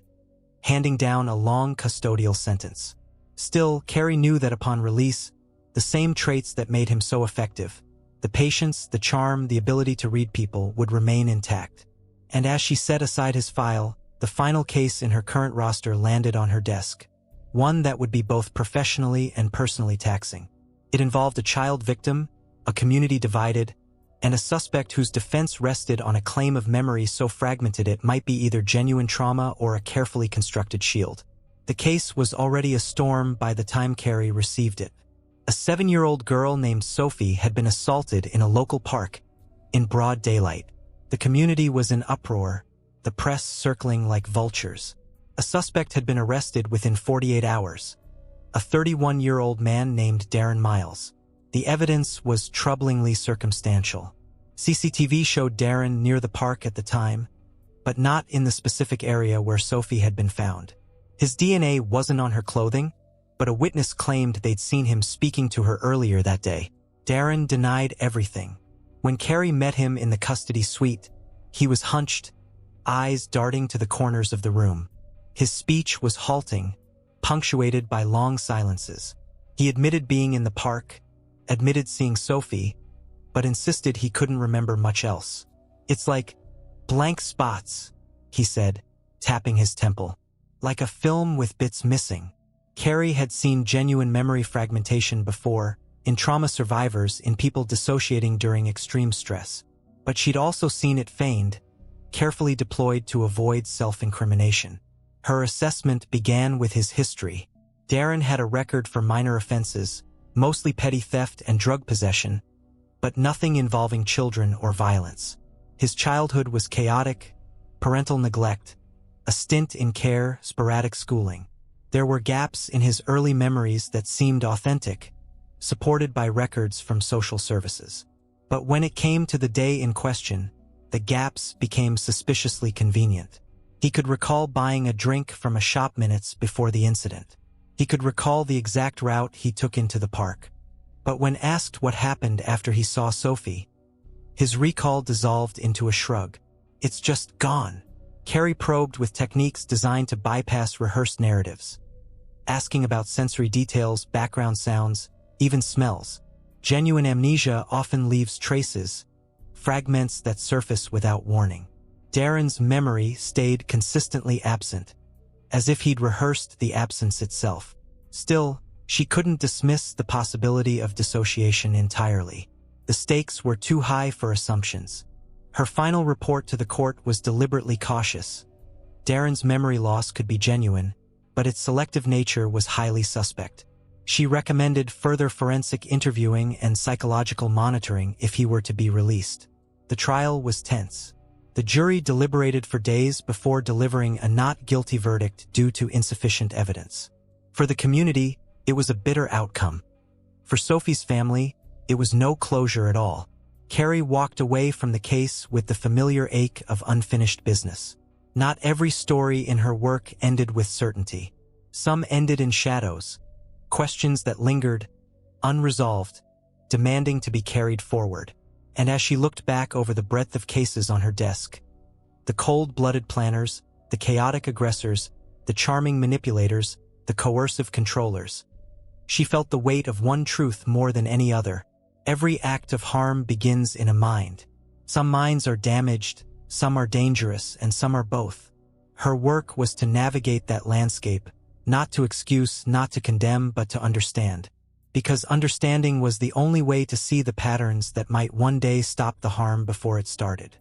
handing down a long custodial sentence. Still, Carey knew that upon release, the same traits that made him so effective, the patience, the charm, the ability to read people, would remain intact. And as she set aside his file, the final case in her current roster landed on her desk, one that would be both professionally and personally taxing. It involved a child victim, a community divided, and a suspect whose defense rested on a claim of memory so fragmented it might be either genuine trauma or a carefully constructed shield. The case was already a storm by the time Carey received it. A 7-year-old girl named Sophie had been assaulted in a local park in broad daylight. The community was in uproar, the press circling like vultures. A suspect had been arrested within 48 hours. A 31-year-old man named Darren Miles. The evidence was troublingly circumstantial. CCTV showed Darren near the park at the time, but not in the specific area where Sophie had been found. His DNA wasn't on her clothing, but a witness claimed they'd seen him speaking to her earlier that day. Darren denied everything. When Carey met him in the custody suite, he was hunched, eyes darting to the corners of the room. His speech was halting, punctuated by long silences. He admitted being in the park, admitted seeing Sophie, but insisted he couldn't remember much else. "It's like blank spots," he said, tapping his temple. "Like a film with bits missing." Carey had seen genuine memory fragmentation before, in trauma survivors, in people dissociating during extreme stress. But she'd also seen it feigned, carefully deployed to avoid self-incrimination. Her assessment began with his history. Darren had a record for minor offenses, mostly petty theft and drug possession, but nothing involving children or violence. His childhood was chaotic, parental neglect, a stint in care, sporadic schooling. There were gaps in his early memories that seemed authentic, supported by records from social services. But when it came to the day in question, the gaps became suspiciously convenient. He could recall buying a drink from a shop minutes before the incident. He could recall the exact route he took into the park. But when asked what happened after he saw Sophie, his recall dissolved into a shrug. "It's just gone." Carey probed with techniques designed to bypass rehearsed narratives, asking about sensory details, background sounds, even smells. Genuine amnesia often leaves traces, fragments that surface without warning. Darren's memory stayed consistently absent, as if he'd rehearsed the absence itself. Still, she couldn't dismiss the possibility of dissociation entirely. The stakes were too high for assumptions. Her final report to the court was deliberately cautious. Darren's memory loss could be genuine, but its selective nature was highly suspect. She recommended further forensic interviewing and psychological monitoring if he were to be released. The trial was tense. The jury deliberated for days before delivering a not guilty verdict due to insufficient evidence. For the community, it was a bitter outcome. For Sophie's family, it was no closure at all. Carey walked away from the case with the familiar ache of unfinished business. Not every story in her work ended with certainty. Some ended in shadows, questions that lingered, unresolved, demanding to be carried forward. And as she looked back over the breadth of cases on her desk, the cold-blooded planners, the chaotic aggressors, the charming manipulators, the coercive controllers, she felt the weight of one truth more than any other. Every act of harm begins in a mind. Some minds are damaged, some are dangerous, and some are both. Her work was to navigate that landscape, not to excuse, not to condemn, but to understand. Because understanding was the only way to see the patterns that might one day stop the harm before it started.